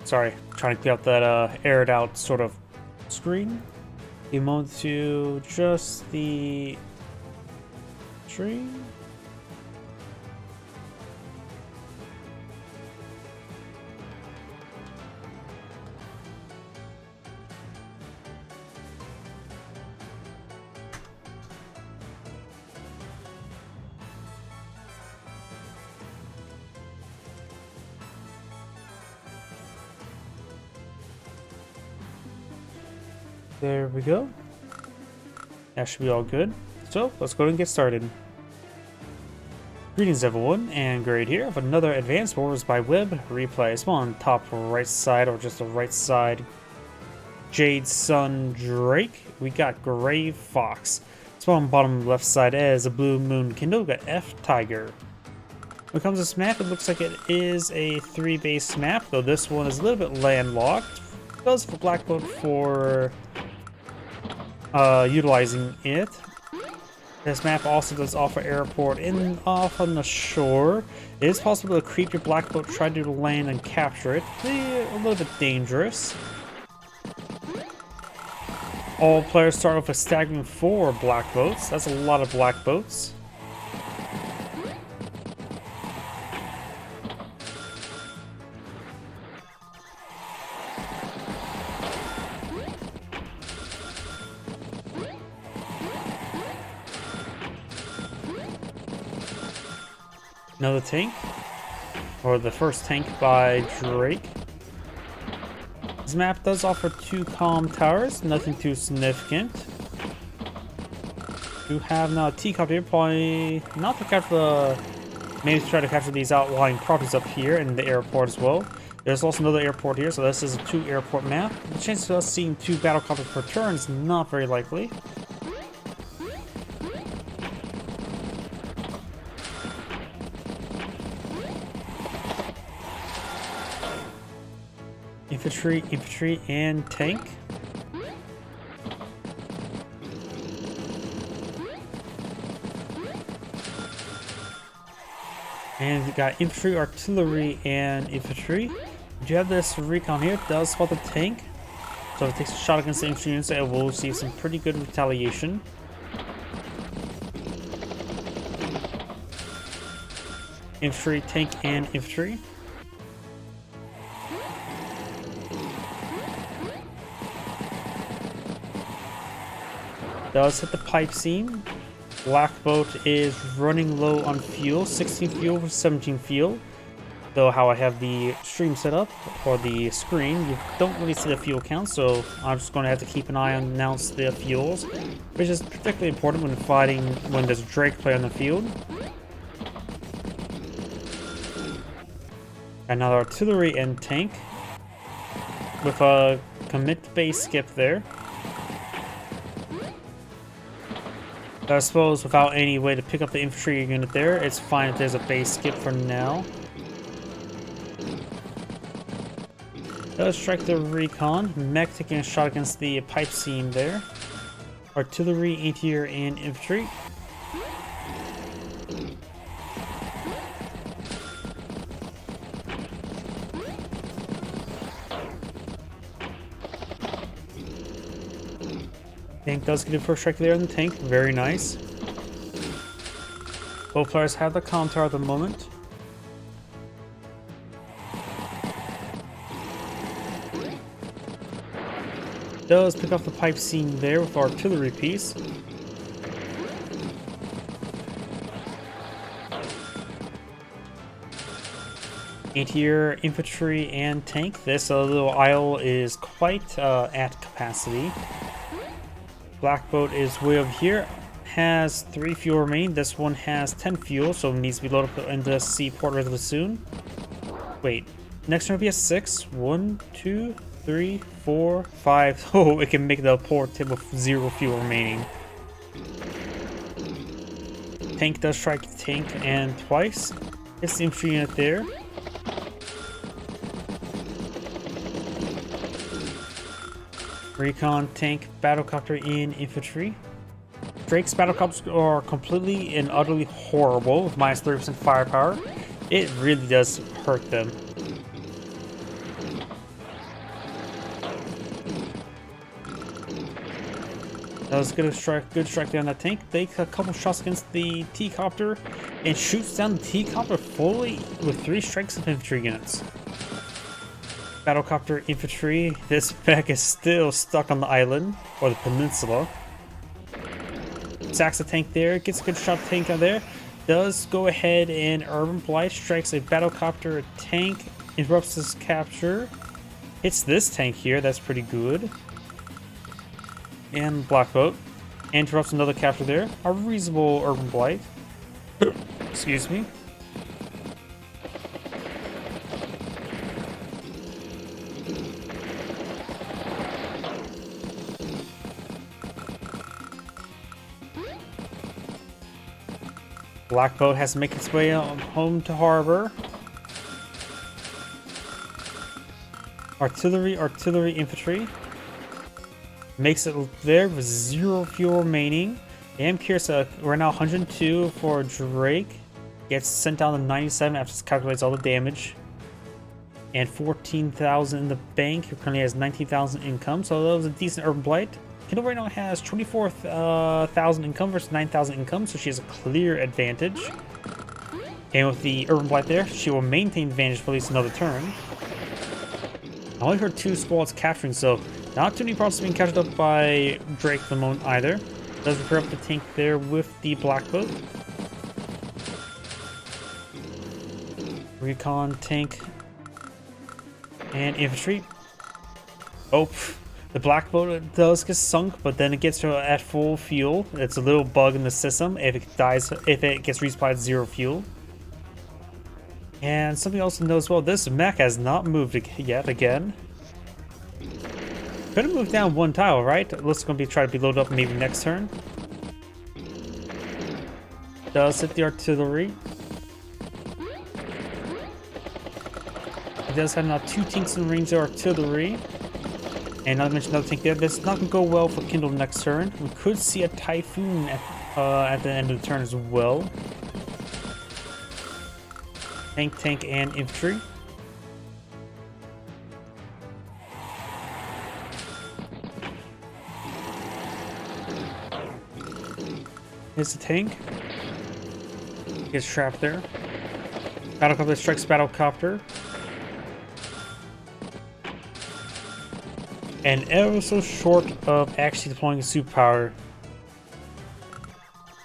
Sorry, trying to clear out that aired out sort of screen. You move to just the tree. There we go. That should be all good. So let's go and get started. Greetings everyone, and Grade here with another Advanced Wars by Web replay. It's on top right side, or just the right side. Jade Sun Drake. We got Gray Fox. It's on bottom left side as a Blue Moon Kindle. We got F Tiger. When it comes to this map, it looks like it is a 3-base map, though this one is a little bit landlocked. It does for Black Boat for utilizing it. This map also does offer airport in off on the shore. It is possible to creep your black boat, try to land and capture it. A little bit dangerous. All players start off with staggering 4 black boats. That's a lot of black boats. Another tank, or the first tank by Drake. This map does offer 2 calm towers, nothing too significant. You have now a T-copter here, probably not to capture the... Maybe try to capture these outlying properties up here in the airport as well. There's also another airport here, so this is a 2 airport map. The chance of us seeing 2 battlecopters per turn is not very likely. Infantry, and tank. And we got infantry, artillery, and infantry. You have this recon here. It does spot the tank. So if it takes a shot against the infantry units, it will receive some pretty good retaliation. Infantry, tank, and infantry. Does hit the pipe seam. Black boat is running low on fuel, 16 fuel for 17 fuel. Though how I have the stream set up, or the screen, you don't really see the fuel count, so I'm just going to have to keep an eye on announce the fuels, which is particularly important when fighting, when there's a Drake play on the field. Another artillery and tank, with a commit base skip there. I suppose without any way to pick up the infantry unit there, it's fine if there's a base skip for now. Does strike the recon. Mech taking a shot against the pipe seam there. Artillery, anti-air, and infantry. Tank does get a first strike there on the tank. Very nice. Both players have the comm tower at the moment. Does pick off the pipe seam there with artillery piece. Anti-air, infantry, and tank. This little isle is quite at capacity. Black boat is way over here. Has 3 fuel remaining. This one has 10 fuel, so it needs to be loaded up into seaport relatively soon. Wait, next one will be a 6. 1, 2, 3, 4, 5. Oh, it can make the port tip with 0 fuel remaining. Tank does strike tank and twice. It's the infantry unit there. Recon, tank, battlecopter, and infantry. Drake's battlecopters are completely and utterly horrible with minus 30% firepower. It really does hurt them. That was good strike there on that tank. Takes a couple shots against the T-copter and shoots down the T-copter fully with 3 strikes of infantry units. Battlecopter, infantry. This mech is still stuck on the island, or the peninsula. Sacks a tank there, gets a good shot tank out there. Does go ahead and Urban Blight strikes a battlecopter, a tank, interrupts his capture. Hits this tank here, that's pretty good. And Black Boat. Interrupts another capture there. A reasonable Urban Blight. Excuse me. Black boat has to make its way home to harbor. Artillery, infantry. Makes it there with 0 fuel remaining. Am curious, we're now 102 for Drake. Gets sent down to 97 after it calculates all the damage. And 14,000 in the bank. He currently has 19,000 income, so that was a decent Urban Blight. Kindle right now has 24,000 income versus 9,000 income, so she has a clear advantage. And with the Urban Blight there, she will maintain advantage for at least another turn. I only heard 2 squads capturing, so not too many problems being captured up by Drake at the moment either. Does repair up the tank there with the Black Boat. Recon, tank, and infantry. Oh, the black boat does get sunk, but then it gets at full fuel. It's a little bug in the system. If it dies, if it gets resupplied at 0 fuel. And something else to know as well, this mech has not moved yet again. Could have moved down 1 tile, right? Looks going to be trying to be loaded up maybe next turn. Does hit the artillery. It does have now 2 tanks in range of artillery. And not to mention another tank there. This is not going to go well for Kindle next turn. We could see a Typhoon at the end of the turn as well. Tank, and infantry. Here's the tank. Gets trapped there. Battlecopter strikes battlecopter. And ever so short of actually deploying a superpower.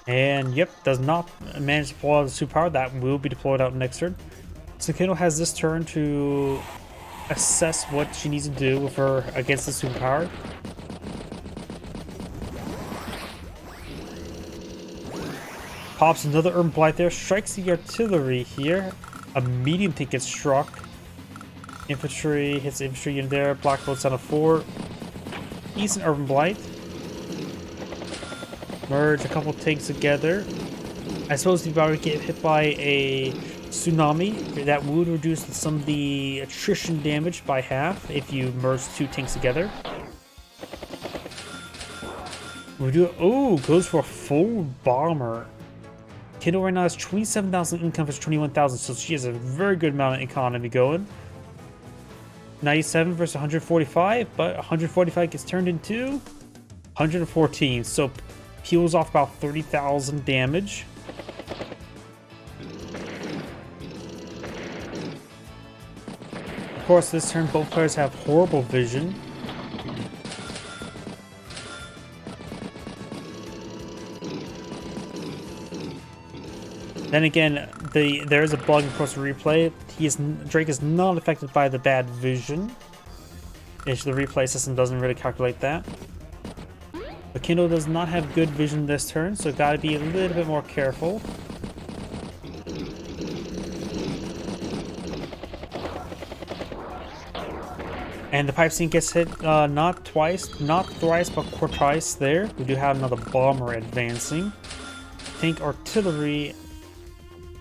And yep, does not manage to deploy the superpower. That will be deployed out next turn. So Kindle has this turn to assess what she needs to do with her against the superpower. Pops another Urban Blight there, strikes the artillery here. A medium tank gets struck. Infantry hits the infantry in there. Black boat's on a 4. Decent Urban Blight. Merge a couple tanks together. I suppose if you already get hit by a tsunami, that would reduce some of the attrition damage by half if you merge 2 tanks together. We do. Oh, goes for a full bomber. Kindle right now has 27,000 income versus 21,000, so she has a very good amount of economy going. 97 versus 145, but 145 gets turned into 114, so peels off about 30,000 damage. Of course, this turn both players have horrible vision. Then again, there is a bug in Pro Replay. Drake is not affected by the bad vision. The replay system doesn't really calculate that. But Kindle does not have good vision this turn, so gotta be a little bit more careful. And the pipe scene gets hit not twice, not thrice, but twice there. We do have another bomber advancing. Tank, artillery,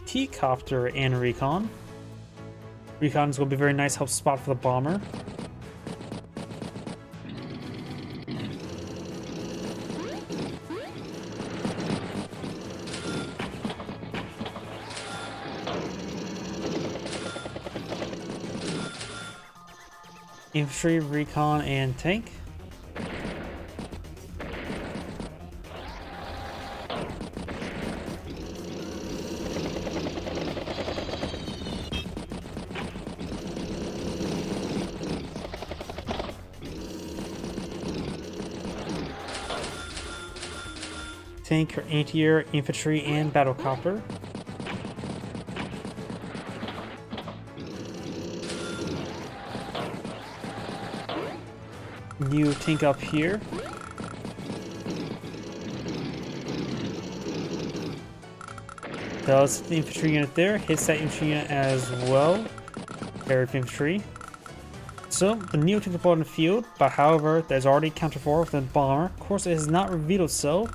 T-copter, and recon. Recon is going to be a very nice help spot for the bomber. Infantry, recon, and tank. Tank, anti-air, infantry, and battlecopter. New tank up here. Does the infantry unit there, hits that infantry unit as well. Air infantry. So the Neo tank deployed on the field, but however, there's already counter for with the bomber. Of course, it has not revealed itself,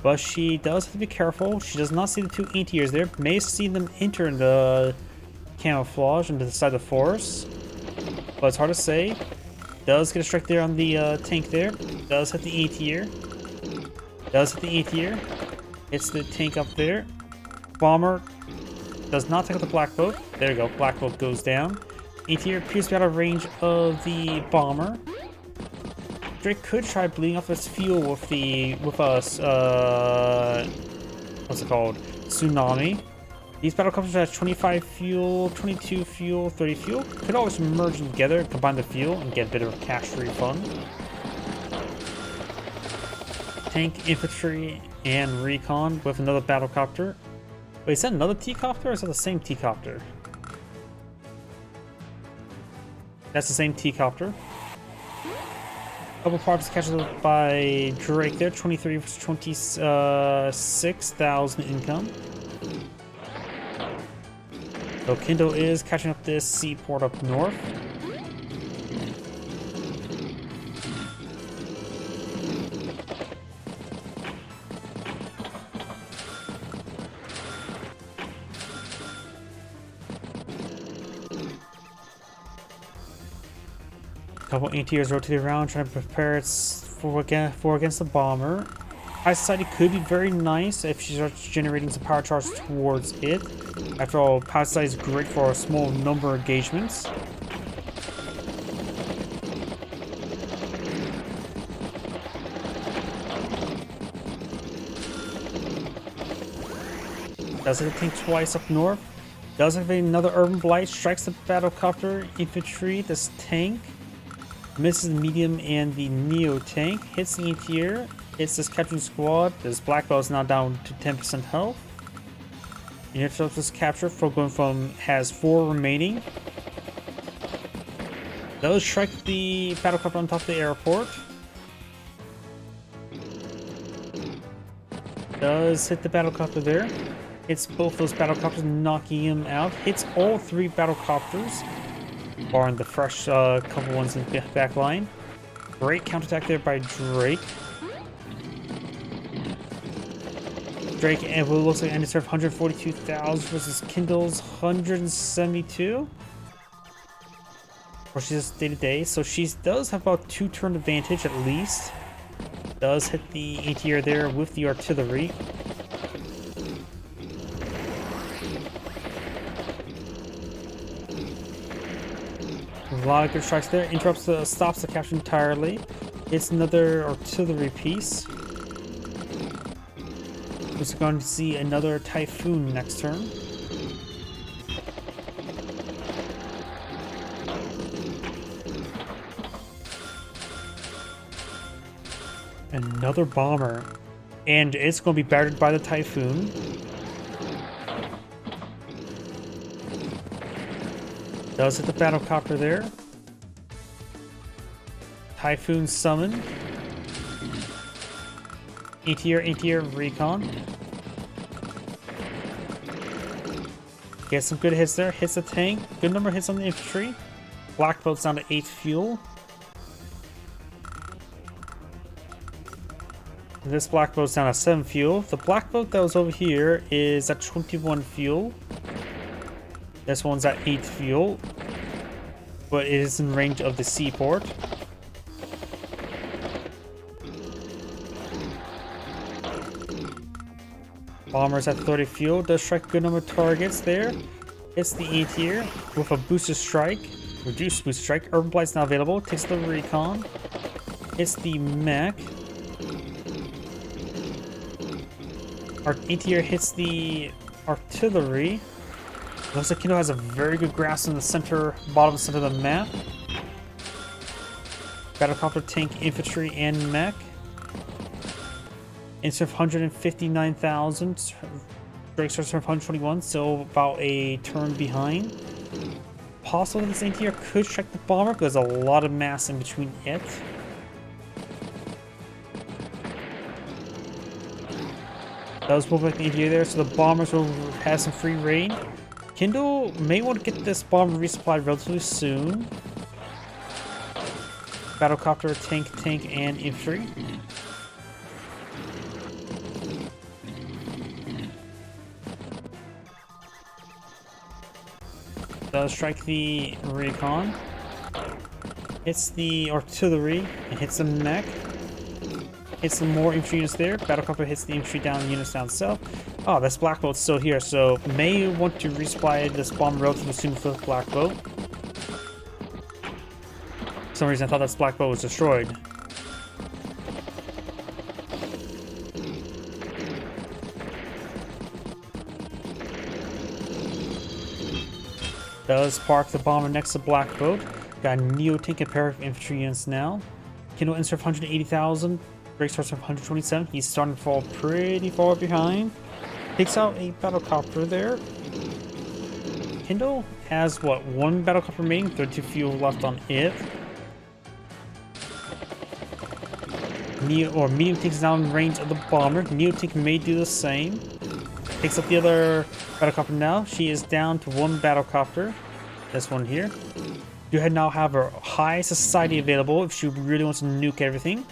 but she does have to be careful. She does not see the 2 anti-airs there. May see them enter in the camouflage into the side of the forest, but it's hard to say. Does get a strike there on the tank there. Does hit the anti-air. Does hit the anti-air. Hits the tank up there. Bomber does not take out the black boat. There you go. Black boat goes down. Anti-air appears to be out of range of the bomber. Drake could try bleeding off his fuel with us. What's it called? Tsunami. These battlecopters have 25 fuel, 22 fuel, 30 fuel. Could always merge them together, combine the fuel, and get a bit of a cash refund. Tank, infantry, and recon with another battlecopter. Wait, is that another T-copter or is that the same T-copter? That's the same T-copter. Couple properties catches up by Drake there. 23 versus 26,000 income. So Kindle is catching up this seaport up north. Couple anti-airs rotating around, trying to prepare it for against the bomber. High Society could be very nice if she starts generating some power charge towards it. After all, Power Society is great for a small number of engagements. Does it think twice up north? Does have another Urban Blight, strikes the Battlecopter infantry, this tank. Misses the medium and the Neo tank, hits the anti-air, hits this capturing squad. This Black Belt is now down to 10% health. And interrupts this capture for going from has 4 remaining. Does strike the Battlecopter on top of the airport. Does hit the Battlecopter there. Hits both those Battlecopters, knocking him out. Hits all 3 Battlecopters. Barring the fresh couple ones in the back line. Great counterattack there by Drake. Drake and what looks like ended serve 142,000 versus Kindle's 172. Or she's just day to day, so she does have about 2 turn advantage at least. Does hit the anti-air there with the artillery. A lot of good strikes there. Stops the capture entirely. It's another artillery piece. We're going to see another Typhoon next turn. Another bomber. And it's going to be battered by the Typhoon. Does hit the Battlecopter there. Typhoon summon. Anti-air, recon. Gets some good hits there. Hits the tank. Good number of hits on the infantry. Black Belt's down to 8 fuel. This Black Belt's down to 7 fuel. The Black Belt that was over here is at 21 fuel. This one's at 8 fuel, but it is in range of the seaport. Bomber's at 30 fuel, does strike a good number of targets there. Hits the anti-air with a boosted strike, reduced booster strike. Urban Blight's now available, takes the recon, hits the mech. Our anti-air hits the artillery. Looks like Kindle has a very good grasp in the bottom center of the map. Battlecopter, tank, infantry, and mech. Instead of 159,000, Drake starts from 121, so about a turn behind. Possibly this anti-air could strike the bomber, but there's a lot of mass in between it. Does move like the anti-air there, so the bombers will have some free reign. Kindle may want to get this bomber resupplied relatively soon. Battlecopter, tank, and infantry. Does strike the recon. Hits the artillery and hits the mech. Hits some more infantry units there. Battlecopter hits the infantry down, units down south. Oh, this Black Boat's still here, so may want to resupply this bomb relatively soon for the Black Boat. For some reason I thought this Black Boat was destroyed. Does park the bomber next to Black Boat. Got a Neo tank and pair of infantry units now. Kindle insert 180,000. Drake starts from 127. He's starting to fall pretty far behind. Takes out a Battlecopter there. Kindle has what, 1 battlecraft remaining, 32 fuel left on it. Medium tank is now in range of the bomber. Neo tank may do the same. Takes up the other battlecopter now. She is down to 1 battlecopter. This one here. You now have her high society available if she really wants to nuke everything.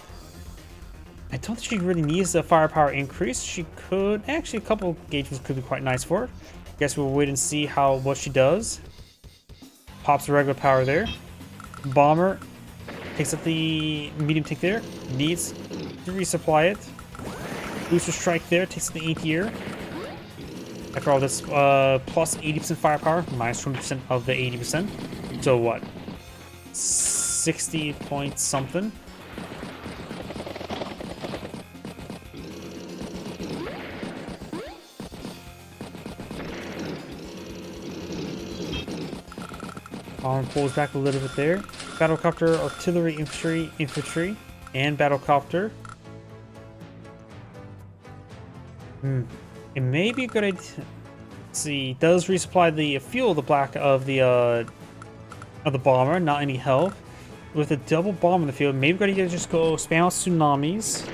I don't think she really needs the firepower increase. She could, actually a couple engagements could be quite nice for her. Guess we'll wait and see what she does. Pops the regular power there. Bomber takes up the medium tank there. Needs to resupply it. Booster strike there. Takes up the anti-air. After all this, plus 80% firepower, minus 20% of the 80%. So what? 60 point something. Arm pulls back a little bit there. Battlecopter, artillery, infantry, and battlecopter. It may be a good idea. Let's see, does resupply the fuel of the bomber, not any help. With a double bomb in the field, maybe we're gonna just go spam out tsunamis.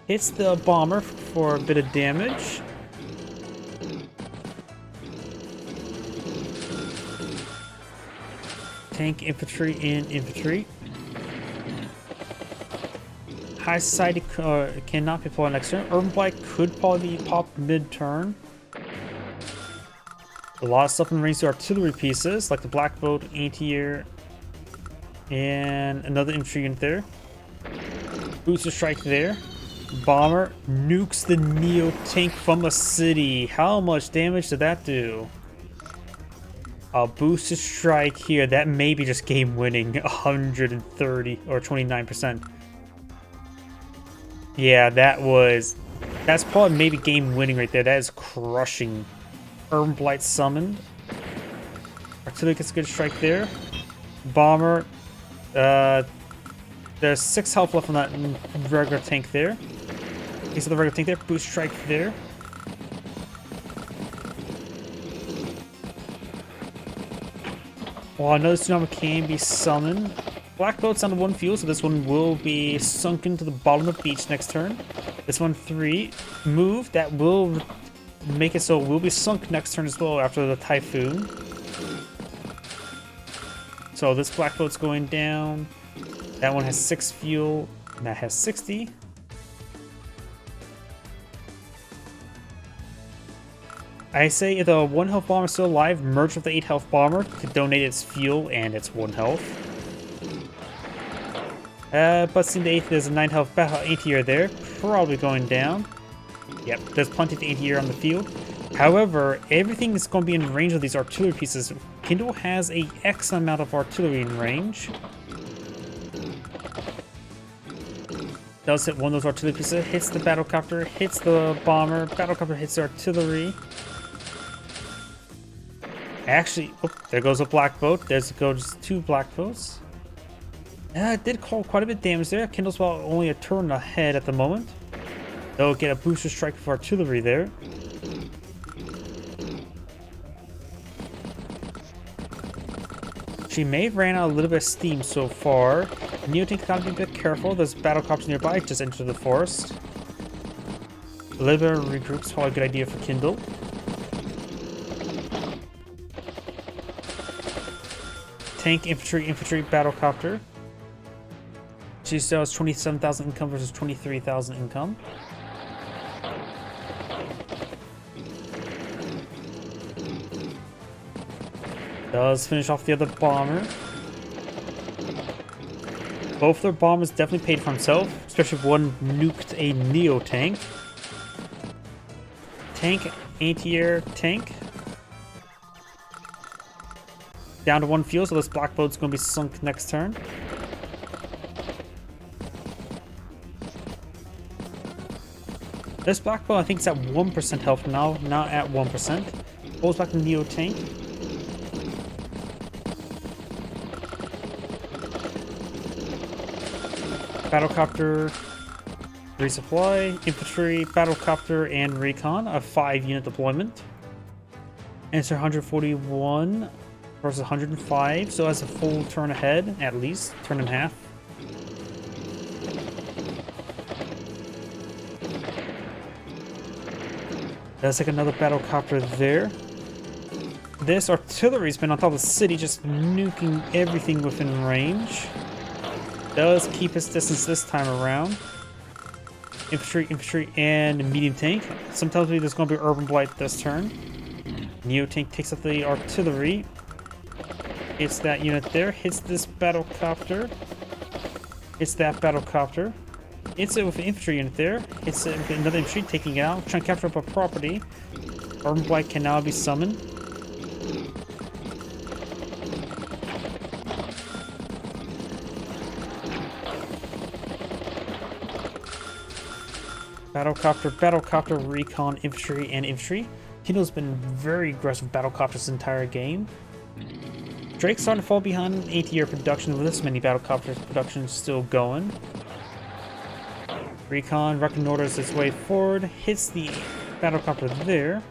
Hits the bomber for a bit of damage. Tank, infantry, and infantry. High society cannot be pulled next turn. Urban Blight could probably pop mid-turn. A lot of stuff in range to artillery pieces, like the Black Boat, anti-air, and another infantry unit there. Booster strike there. Bomber nukes the Neo tank from a city. How much damage did that do? A booster strike here. That may be just game winning. 130 or 29%. Yeah, that's probably maybe game winning right there. That is crushing. Urban Blight summoned. Artillery gets a good strike there. Bomber. There's 6 health left on that regular tank there. Takes the regular tank there. Boost strike there. Well, another tsunami can be summoned. Black boat's on the 1 fuel, so this one will be sunken to the bottom of the beach next turn. This one 3 move that will make it so it will be sunk next turn as well after the typhoon. So this black boat's going down. That one has 6 fuel, and that has 60. I say if the 1 health bomber is still alive, merge with the 8 health bomber to donate its fuel and its 1 health. But seeing the 8th, there's a 9 health anti-air there, probably going down. Yep, there's plenty of anti-air on the field. However, everything is going to be in range of these artillery pieces. Kindle has a X amount of artillery in range. Does hit one of those artillery pieces, hits the battlecopter, hits the bomber, battlecopter hits the artillery. Actually, oh, there goes a black boat. There goes 2 black boats. It did call quite a bit of damage there. Kindle's about only a turn ahead at the moment. They'll get a booster strike for artillery there. She may have ran out a little bit of steam so far. Neotank gotta be a bit careful. There's battlecopters nearby. Just enter the forest. A little bit of regroup is probably a good idea for Kindle. Tank, infantry, battlecopter. She still has 27,000 income versus 23,000 income. Does finish off the other bomber. Both their bombers definitely paid for himself, especially if one nuked a Neo tank. Tank, anti-air, tank. Down to 1 fuel, so this black boat's going to be sunk next turn. This black boat, I think, is at 1% health now, not at 1%. Pulls back the Neo tank. Battlecopter, resupply, infantry, battlecopter, and recon, a 5-unit deployment. It's 141 versus 105, so that's a full turn ahead, at least. Turn and a half. That's like another battle copter there. This artillery's been on top of the city, just nuking everything within range. Does keep its distance this time around. Infantry, and medium tank. Sometimes there's going to be Urban Blight this turn. Neo tank takes up the artillery. Hits that unit there. Hits this battle copter. Hits that battle copter. Hits it with an infantry unit there. Hits it with another infantry, taking it out. Trying to capture up a property. Urban Blight can now be summoned. Battlecopter, recon, infantry, and infantry. Kino's been very aggressive battlecopters this entire game. Drake's starting to fall behind anti-air production with this many battlecopters production still going. Recon reconnoiters its way forward, hits the battlecopter there.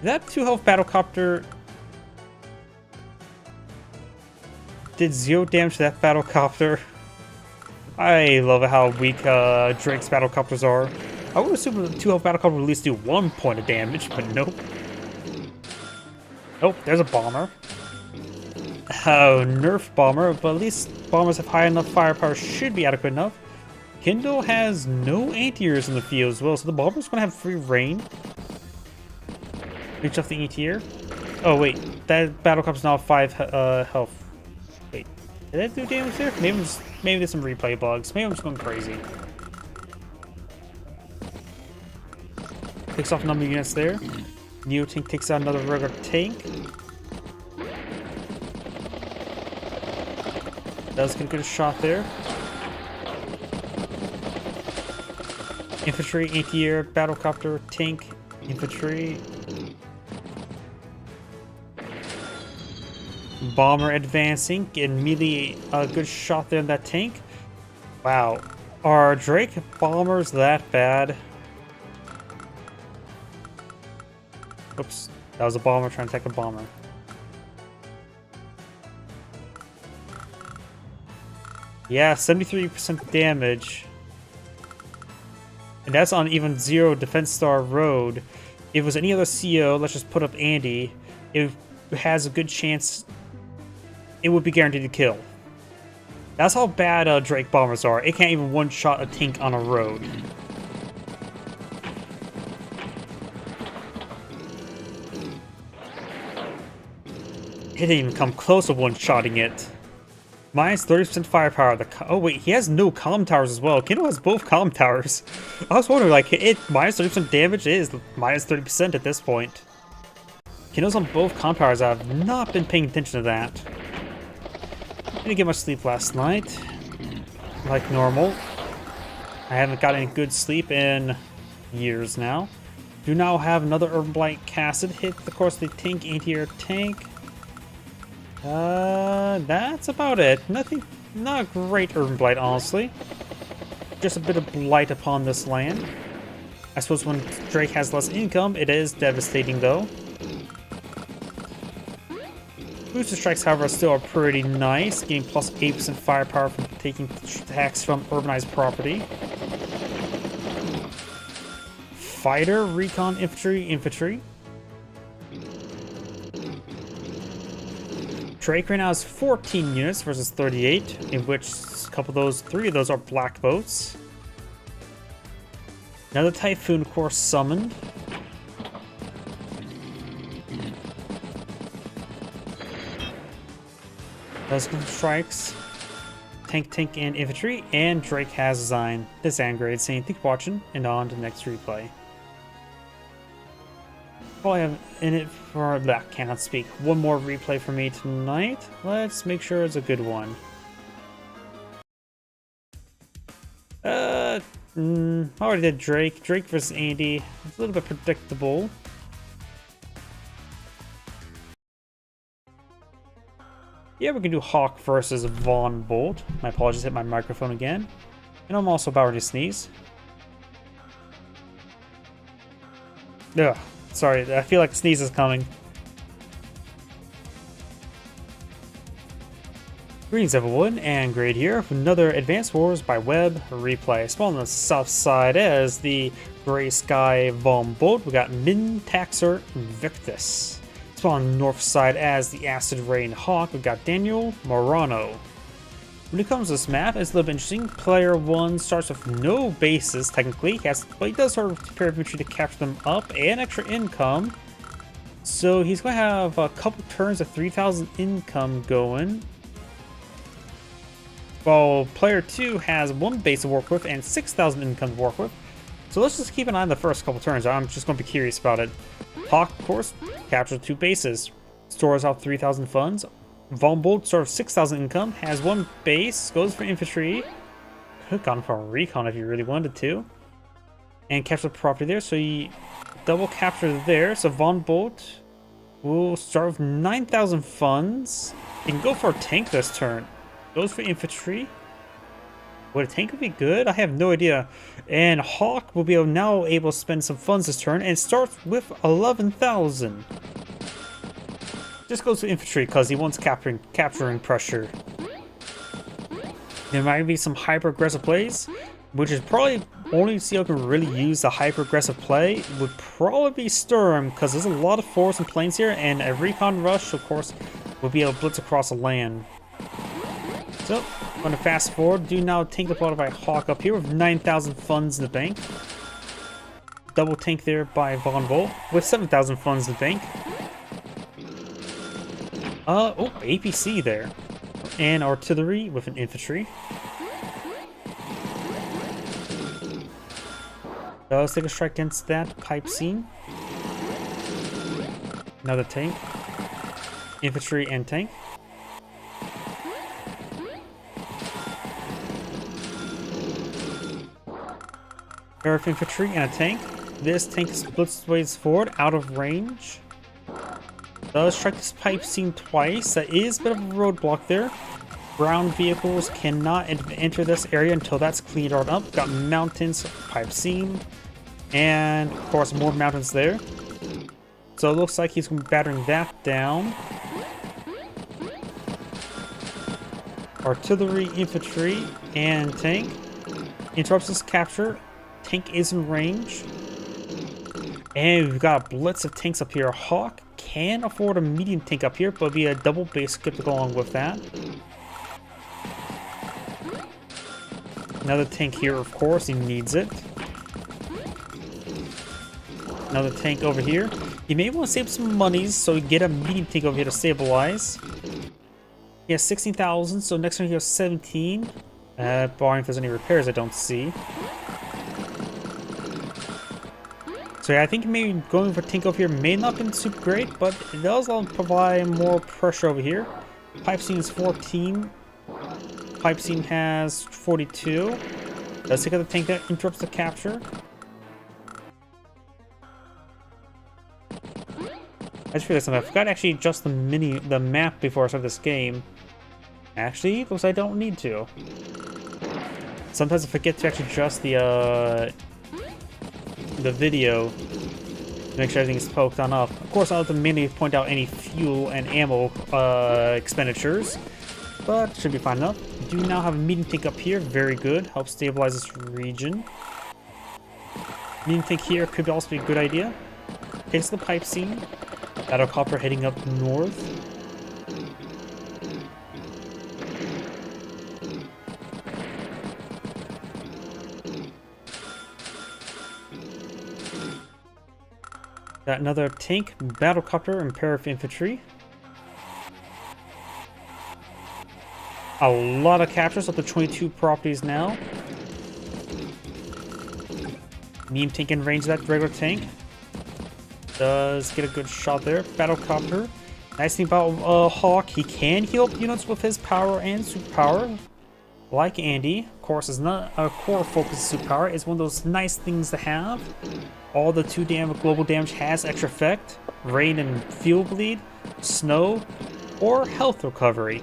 That 2 health battlecopter did 0 damage to that battlecopter. I love how weak Drake's battlecopters are. I would assume the 2 health battlecopter would at least do 1 point of damage, but nope. Nope, there's a bomber. Oh, nerf bomber, but at least bombers have high enough firepower, should be adequate enough. Kindle has no anti-airs in the field as well, so the bomber's going to have free reign. Reach off the anti-air. Oh wait, that battlecopter's now 5 health. Wait, did that do damage there? Maybe there's some replay bugs. Maybe I'm just going crazy. Picks off a number of units there. Neo tank takes out another regular tank. Does get a good shot there. Infantry, anti-air, battlecopter, tank, infantry. Bomber advancing, getting immediately a good shot there in that tank. Wow, are Drake bombers that bad? Oops, that was a bomber trying to attack a bomber. Yeah, 73% damage. And that's on even 0 defense star road. If it was any other CO, let's just put up Andy, it has a good chance it would be guaranteed to kill. That's how bad Drake bombers are. It can't even one-shot a tank on a road. It didn't even come close to one-shotting it. Minus 30% firepower. Oh wait, he has no comm towers as well. Kino has both comm towers. I was wondering, like, minus 30% damage is minus 30% at this point. Kino's on both comm towers. I've not been paying attention to that. Didn't get much sleep last night, like normal. I haven't got any good sleep in years now. Do now have another Urban Blight casted. Hit, of course, the tank, anti-air tank. That's about it. Nothing, not a great Urban Blight, honestly. Just a bit of blight upon this land. I suppose when Drake has less income, it is devastating, though. Booster strikes, however, still are pretty nice, getting plus 8% firepower from taking attacks from urbanized property. Fighter, recon, infantry. Drake right now has 14 units versus 38, in which three of those are black boats. Another Typhoon, of course, summoned. Does strikes, tank, and infantry, and Drake has designed this grade saying thank you for watching, and on to the next replay. All I have in it for that cannot speak. One more replay for me tonight. Let's make sure it's a good one. I already did Drake. Drake versus Andy. It's a little bit predictable. Yeah, we can do Hawk versus Von Bolt. My apologies, hit my microphone again. And I'm also about to sneeze. Ugh, Sorry, I feel like sneeze is coming. Greetings everyone, and Grade here with another Advanced Wars by Web replay. Spawn on the south side as the Gray Sky Von Bolt. We got Min, Taxer, Invictus. Spawn on the north side as the Acid Rain Hawk. We got Daniel, Morano. When it comes to this map, it's a little bit interesting. Player 1 starts with no bases, technically, but he does sort of prepare infantry to capture them up and extra income. So he's going to have a couple turns of 3,000 income going. While player 2 has 1 base to work with and 6,000 income to work with. So let's just keep an eye on the first couple turns. I'm just going to be curious about it. Hawk, of course, captures 2 bases. Stores out 3,000 funds. Von Bolt stores 6,000 income. Has 1 base. Goes for infantry. Could have gone for a recon if you really wanted to. And capture the property there. So you double capture there. So Von Bolt will start with 9,000 funds. You can go for a tank this turn. Goes for infantry. Would a tank would be good? I have no idea. And Hawk will be now able to spend some funds this turn and starts with 11,000. Just goes to infantry because he wants capturing pressure. There might be some hyper aggressive plays, which is probably only CEO can really use the hyper aggressive play. Would probably be Sturm because there's a lot of forests and plains here, and a recon rush, of course, will be able to blitz across the land. So, I'm going to fast forward. Do now tank deployed by Hawk up here with 9,000 funds in the bank. Double tank there by Von Bolt with 7,000 funds in the bank. Oh, APC there. And artillery with an infantry. Let's take a strike against that pipe scene. Another tank. Infantry and tank. Earth infantry and a tank. This tank splits ways forward out of range. Does strike this pipe scene twice. That is a bit of a roadblock there. Ground vehicles cannot enter this area until that's cleaned up. Got mountains, pipe scene, and of course more mountains there. So it looks like he's going to be battering that down. Artillery, infantry, and tank. Interrupts this capture. Tank is in range. And we've got a blitz of tanks up here. Hawk can afford a medium tank up here, but be a double base skip to go along with that. Another tank here, of course, he needs it. Another tank over here. You may want to save some monies, so you get a medium tank over here to stabilize. He has 16,000, so next turn he has 17. Barring if there's any repairs I don't see. So yeah, I think maybe going for tank over here may not have been super great, but it does provide more pressure over here. Pipe scene is 14. Pipe scene has 42. Let's take out the tank that interrupts the capture. I just realized something. I forgot to actually adjust the map before I start this game. Actually, looks like I don't need to. Sometimes I forget to actually adjust the video to make sure everything is poked on up. Of course, I'll have to mainly point out any fuel and ammo expenditures, but should be fine enough. We do now have a medium tank up here. Very good. Helps stabilize this region. Medium tank here could also be a good idea. Takes the pipe scene. Battle copper heading up north. Got another tank, battlecopter, and pair of infantry. A lot of captures, up to 22 properties now. Medium tank in range of that regular tank. Does get a good shot there. Battlecopter. Nice thing about Hawk, he can heal up units with his power and superpower. Like Andy, of course, is not a core focus superpower. It's one of those nice things to have. All the 2 global damage has extra effect. Rain and fuel bleed, snow, or health recovery.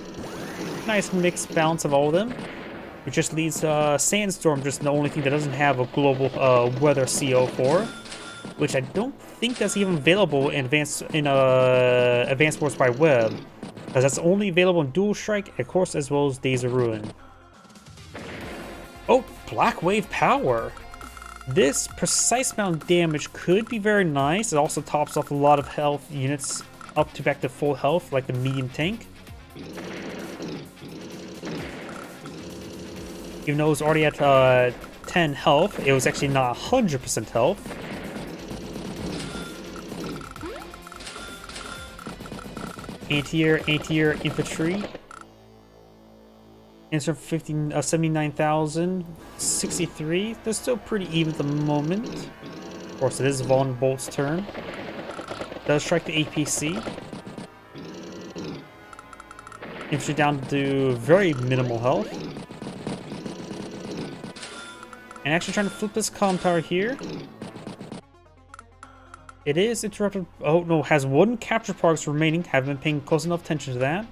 Nice mixed balance of all of them. It just leaves Sandstorm just the only thing that doesn't have a global weather CO for. which I don't think that's even available in Advanced Wars by Web, because that's only available in Dual Strike, of course, as well as Days of Ruin. Oh, Black Wave Power! This precise amount of damage could be very nice. It also tops off a lot of health units up to back to full health, like the medium tank. Even though it was already at 10 health, it was actually not 100% health. Anti-air infantry. Answer 79,000, 63. They're still pretty even at the moment. Of course, it is Von Bolt's turn. Does strike the APC. Infantry down to very minimal health. And actually trying to flip this comm tower here. It is interrupted. Oh no, has one capture progress remaining. Haven't been paying close enough attention to that.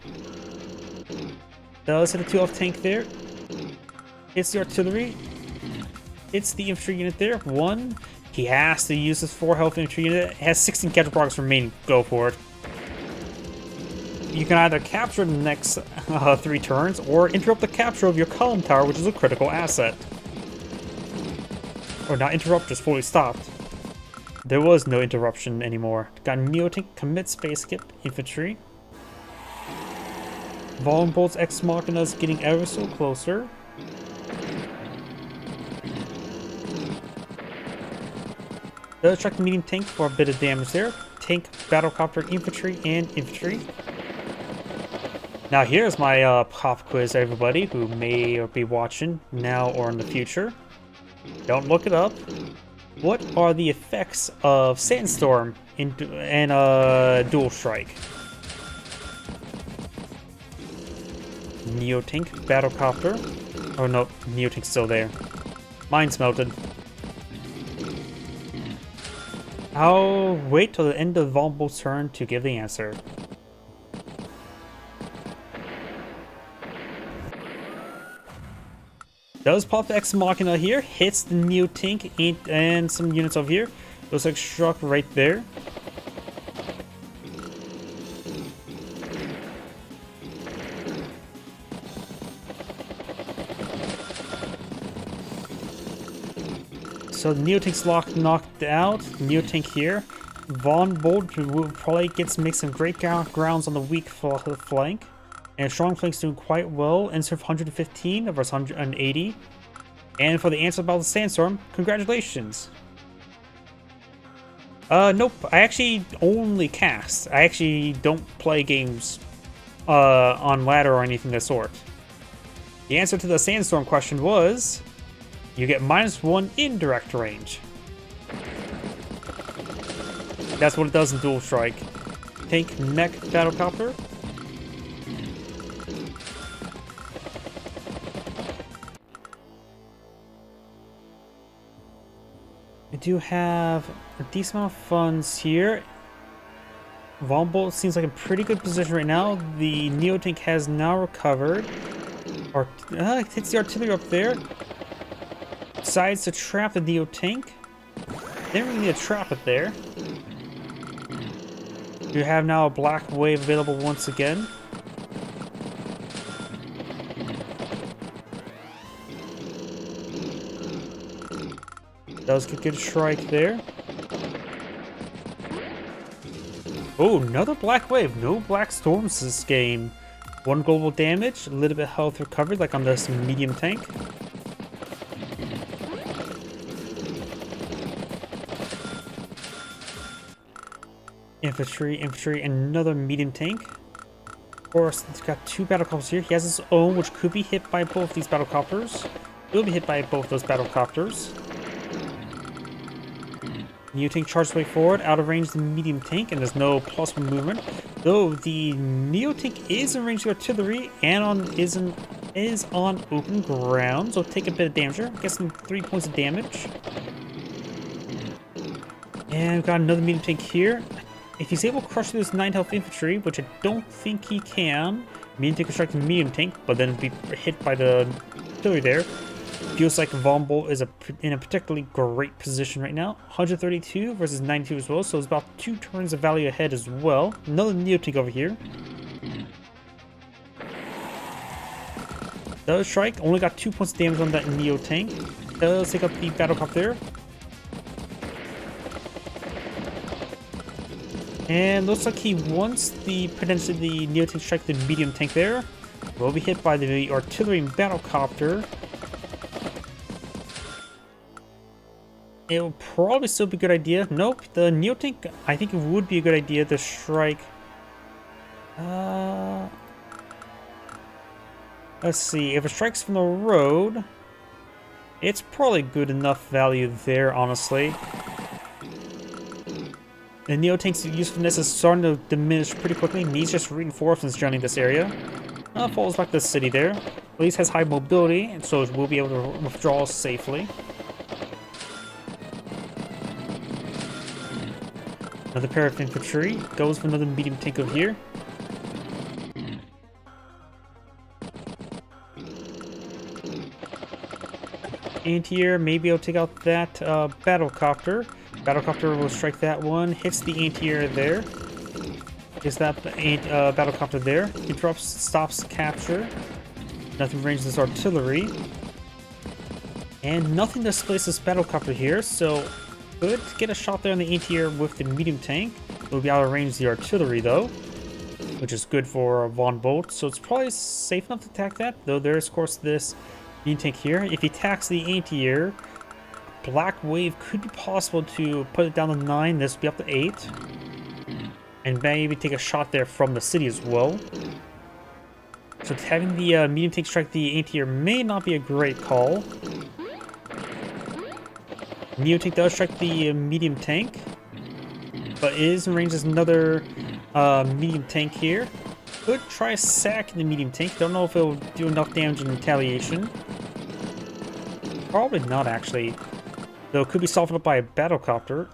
Does hit a 2 off tank there. It's the artillery. It's the infantry unit there. One. He has to use his 4 health infantry unit. It has 16 capture progress remaining. Go for it. You can either capture the next 3 turns or interrupt the capture of your column tower, which is a critical asset. Or not interrupt, just fully stopped. There was no interruption anymore. Got Neotank, commit space skip, infantry. Von Bolt's Ex Machina is getting ever so closer. Does track the medium tank for a bit of damage there. Tank, battlecopter, infantry, and infantry. Now here's my pop quiz, everybody who may be watching now or in the future. Don't look it up. What are the effects of Sandstorm in Dual Strike? Neotank, battlecopter. Oh no, Neotank's still there. Mine's melted. I'll wait till the end of Von Bolt's turn to give the answer. Does pop the Ex Machina here, hits the Neotank and some units over here. Looks like struck right there. So the Neotank's knocked out. Neotank here. Von Bolt will probably make some great grounds on the weak flank. And strong flank's doing quite well. Insert 115 versus 180. And for the answer about the Sandstorm, congratulations. Nope. I actually only cast. I actually don't play games on ladder or anything of the sort. The answer to the Sandstorm question was, you get -1 indirect range. That's what it does in Dual Strike. Tank, mech, battlecopter. I do have a decent amount of funds here. Von Bolt seems like a pretty good position right now. The Neotank has now recovered. Or hits the artillery up there. Decides to trap the Neotank. Didn't really need to trap it there. You have now a Black Wave available once again. Does get a good strike there. Oh, another Black Wave. No Black Storms this game. 1 global damage, a little bit of health recovered, like on this medium tank. Infantry, and another medium tank. Of course, it's got 2 battlecopters here. He has his own, which could be hit by both these battlecopters. Will be hit by both those battlecopters. Neotank charges way forward, out of range the medium tank, and there's no +1 movement. Though the Neotank is in range of artillery and is on open ground, so take a bit of damage here. Get some 3 points of damage. And we've got another medium tank here. If he's able to crush through this 9 health infantry, which I don't think he can, medium tank can strike the medium tank, but then be hit by the artillery there. Feels like Von Bolt is in a particularly great position right now. 132 versus 92 as well, so it's about 2 turns of value ahead as well. Another Neotink over here. Does strike, only got 2 points of damage on that Neotank. Does take up the Battlecopter. And looks like he wants potentially the Neotank strike the medium tank there. Will be hit by the artillery and Battlecopter. It will probably still be a good idea. Nope, the Neotank, I think it would be a good idea to strike. Let's see, if it strikes from the road, it's probably good enough value there, honestly. The Neotank's usefulness is starting to diminish pretty quickly. Needs just reinforced since joining this area. Falls back to the city there. At least has high mobility, and so it will be able to withdraw safely. Another pair of infantry. Goes for another medium tank over here. Anti-air, maybe I'll take out that Battlecopter. Battlecopter will strike that one. Hits the anti-air there. Is that Battlecopter there? He drops, stops capture. Nothing ranges this artillery. And nothing displaces Battlecopter here, so could get a shot there on the anti-air with the medium tank. It will be out of range the artillery though, which is good for Von Bolt. So it's probably safe enough to attack that, though there is of course this medium tank here. If he attacks the anti-air, Black Wave could be possible to put it down to 9. This will be up to 8. And maybe take a shot there from the city as well. So having the medium tank strike the anti-air may not be a great call. Neotank does strike the medium tank, but it is in range as another medium tank here. Could try sacking the medium tank. Don't know if it'll do enough damage in retaliation. Probably not, actually. Though it could be softened up by a Battlecopter.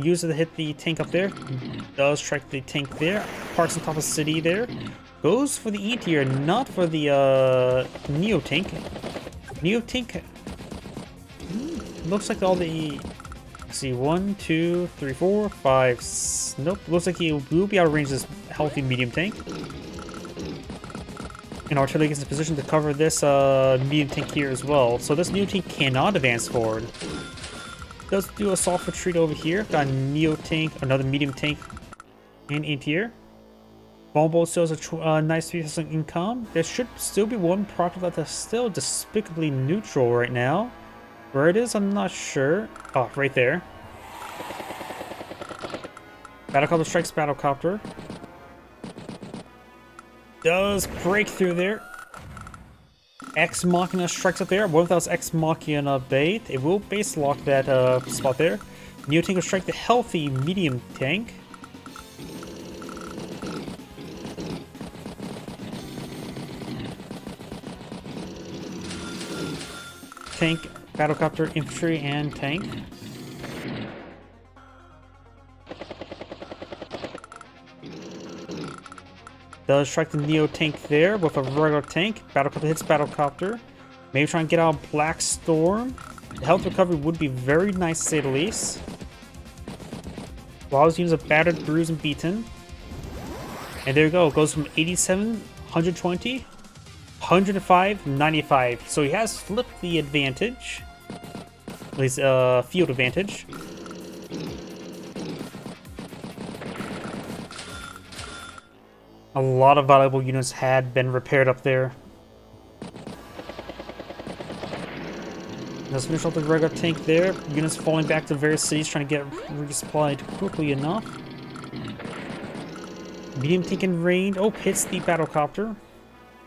Use it to hit the tank up there. Does strike the tank there. Parks on top of the city there. Goes for the anti-air, not for the Neotank. Neotank looks like all the... Let's see, 1, 2, 3, 4, 5... Nope, looks like he will be out of range this healthy medium tank. And artillery gets in position to cover this medium tank here as well. So this new tank cannot advance forward. Does do a soft retreat over here. Got a Neotank, another medium tank, and anti-air. Von Bolt still has a nice 3,000 income. There should still be one property that is still despicably neutral right now. Where it is, I'm not sure. Oh, right there. Battlecopter strikes Battlecopter. Does break through there. Ex Machina strikes up there. What if that was Ex Machina bait? It will base lock that spot there. Neotank will strike the healthy medium tank. Tank, Battlecopter, infantry, and tank. Does strike the Neotank there with a regular tank. Battlecopter hits Battlecopter. Maybe try and get out Black Storm. The health recovery would be very nice to say the least. While his units are battered, bruised, and beaten. And there you go. It goes from 87, 120, 105, 95. So he has flipped the advantage. At least field advantage. A lot of valuable units had been repaired up there. Let's finish off the regular tank there. Units falling back to various cities trying to get resupplied quickly enough. Medium tank in range. Oh, hits the Battlecopter.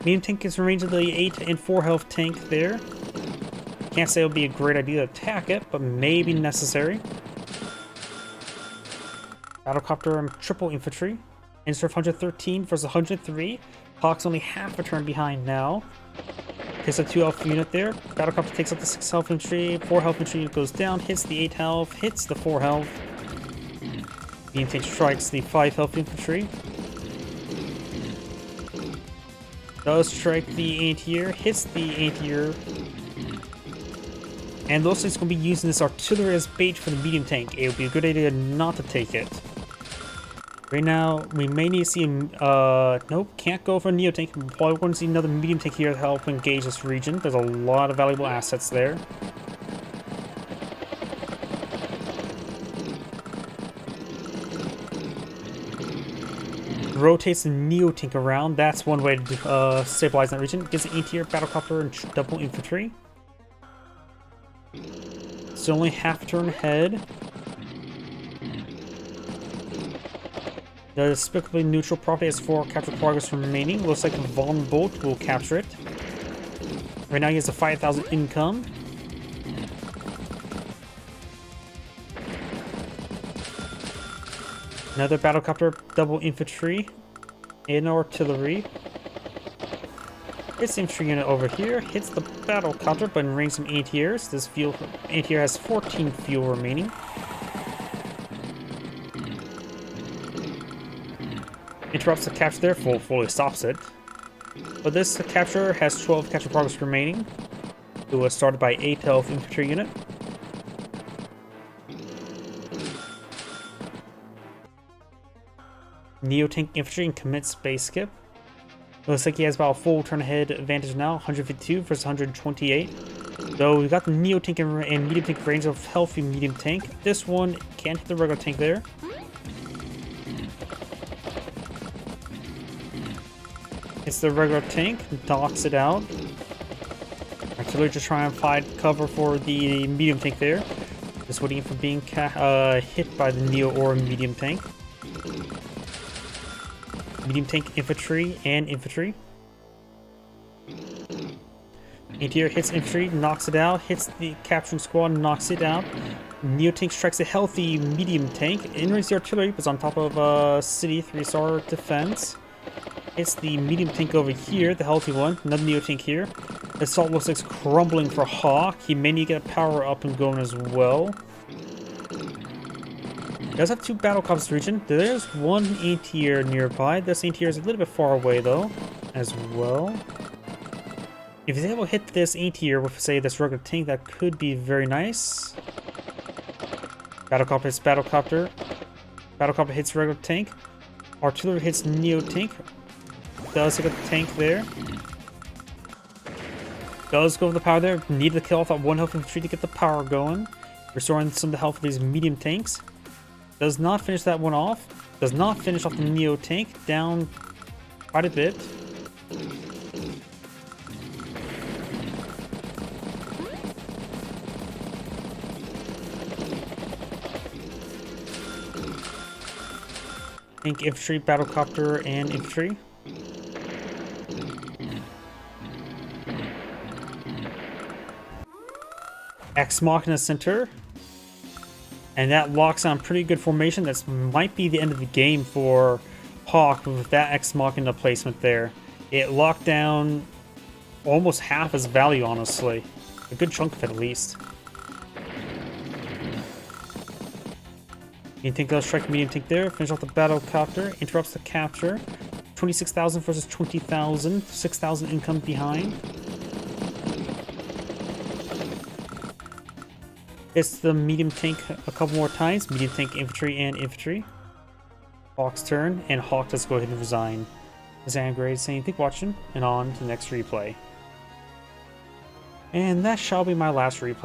Medium tank is in range of the 8 and 4 health tank there. Can't say it would be a great idea to attack it, but maybe necessary. Battlecopter and triple infantry. Insert 113 versus 103. Hawk's only half a turn behind now. Takes a 2 health unit there. Battlecopter takes up the 6 health infantry. 4 health infantry unit goes down. Hits the 8 health. Hits the 4 health. Medium tank strikes the 5 health infantry. Does strike the anti-air, hits the anti-air. And looks like it's going to be using this artillery as bait for the medium tank. It would be a good idea not to take it. Right now, we may need to see nope, can't go for a neo tank. We're probably going to see another medium tank here to help engage this region. There's a lot of valuable assets there. Rotates the neo tank around. That's one way to stabilize that region. Gives the anti-air battlecopter and double infantry. Still only half a turn ahead. The despicably neutral property has 4 capture progress remaining. Looks like Von Bolt will capture it. Right now he has a 5,000 income. Another battlecopter, double infantry, and artillery. Hits the infantry unit over here, hits the battlecopter, but in range some anti-airs. This anti-air has 14 fuel remaining. Interrupts the capture there, fully stops it. But this capture has 12 capture progress remaining. It was started by 8 health infantry unit. Neo-tank infantry and commit space skip. Looks like he has about a full turn ahead advantage now, 152 versus 128. Though we got the Neo-tank and medium tank range of healthy medium tank. This one can't hit the regular tank there. It's the regular tank, knocks it out. Artillery just trying to find cover for the medium tank there. Just waiting for being hit by the Neo or medium tank. Medium tank infantry and infantry. Anti-air hits infantry, knocks it out, hits the capturing squad, knocks it out. Neo tank strikes a healthy medium tank. Enters the artillery, but on top of city 3-star defense. Hits the medium tank over here, the healthy one. Another Neo tank here. Assault looks like it's crumbling for Hawk. He may need to get a power up and going as well. He does have 2 battle cops region. There's one anti-air nearby. This anti-air is a little bit far away though, as well. If he's able to hit this anti-air with, say, this regular tank, that could be very nice. Battlecopter hits battlecopter. Battlecopter hits regular tank. Artillery hits Neo tank. Does hit a tank there. Does go for the power there. Need to kill off that 1 health infantry to get the power going. Restoring some of the health of these medium tanks. Does not finish that one off. Does not finish off the Neo tank. Down quite a bit. Tank, infantry, battlecopter, and infantry. Ex Machina center. And that locks on pretty good formation. That might be the end of the game for Hawk with that Ex Machina placement there. It locked down almost half his value, honestly. A good chunk of it, at least. Medium tank does strike medium tank there. Finish off the battlecopter. Interrupts the capture. 26,000 versus 20,000. 6,000 income behind. It's the medium tank a couple more times. Medium tank infantry and infantry. Hawk's turn, and Hawk does go ahead and resign. Zangrade saying thank you for watching, and on to the next replay. And that shall be my last replay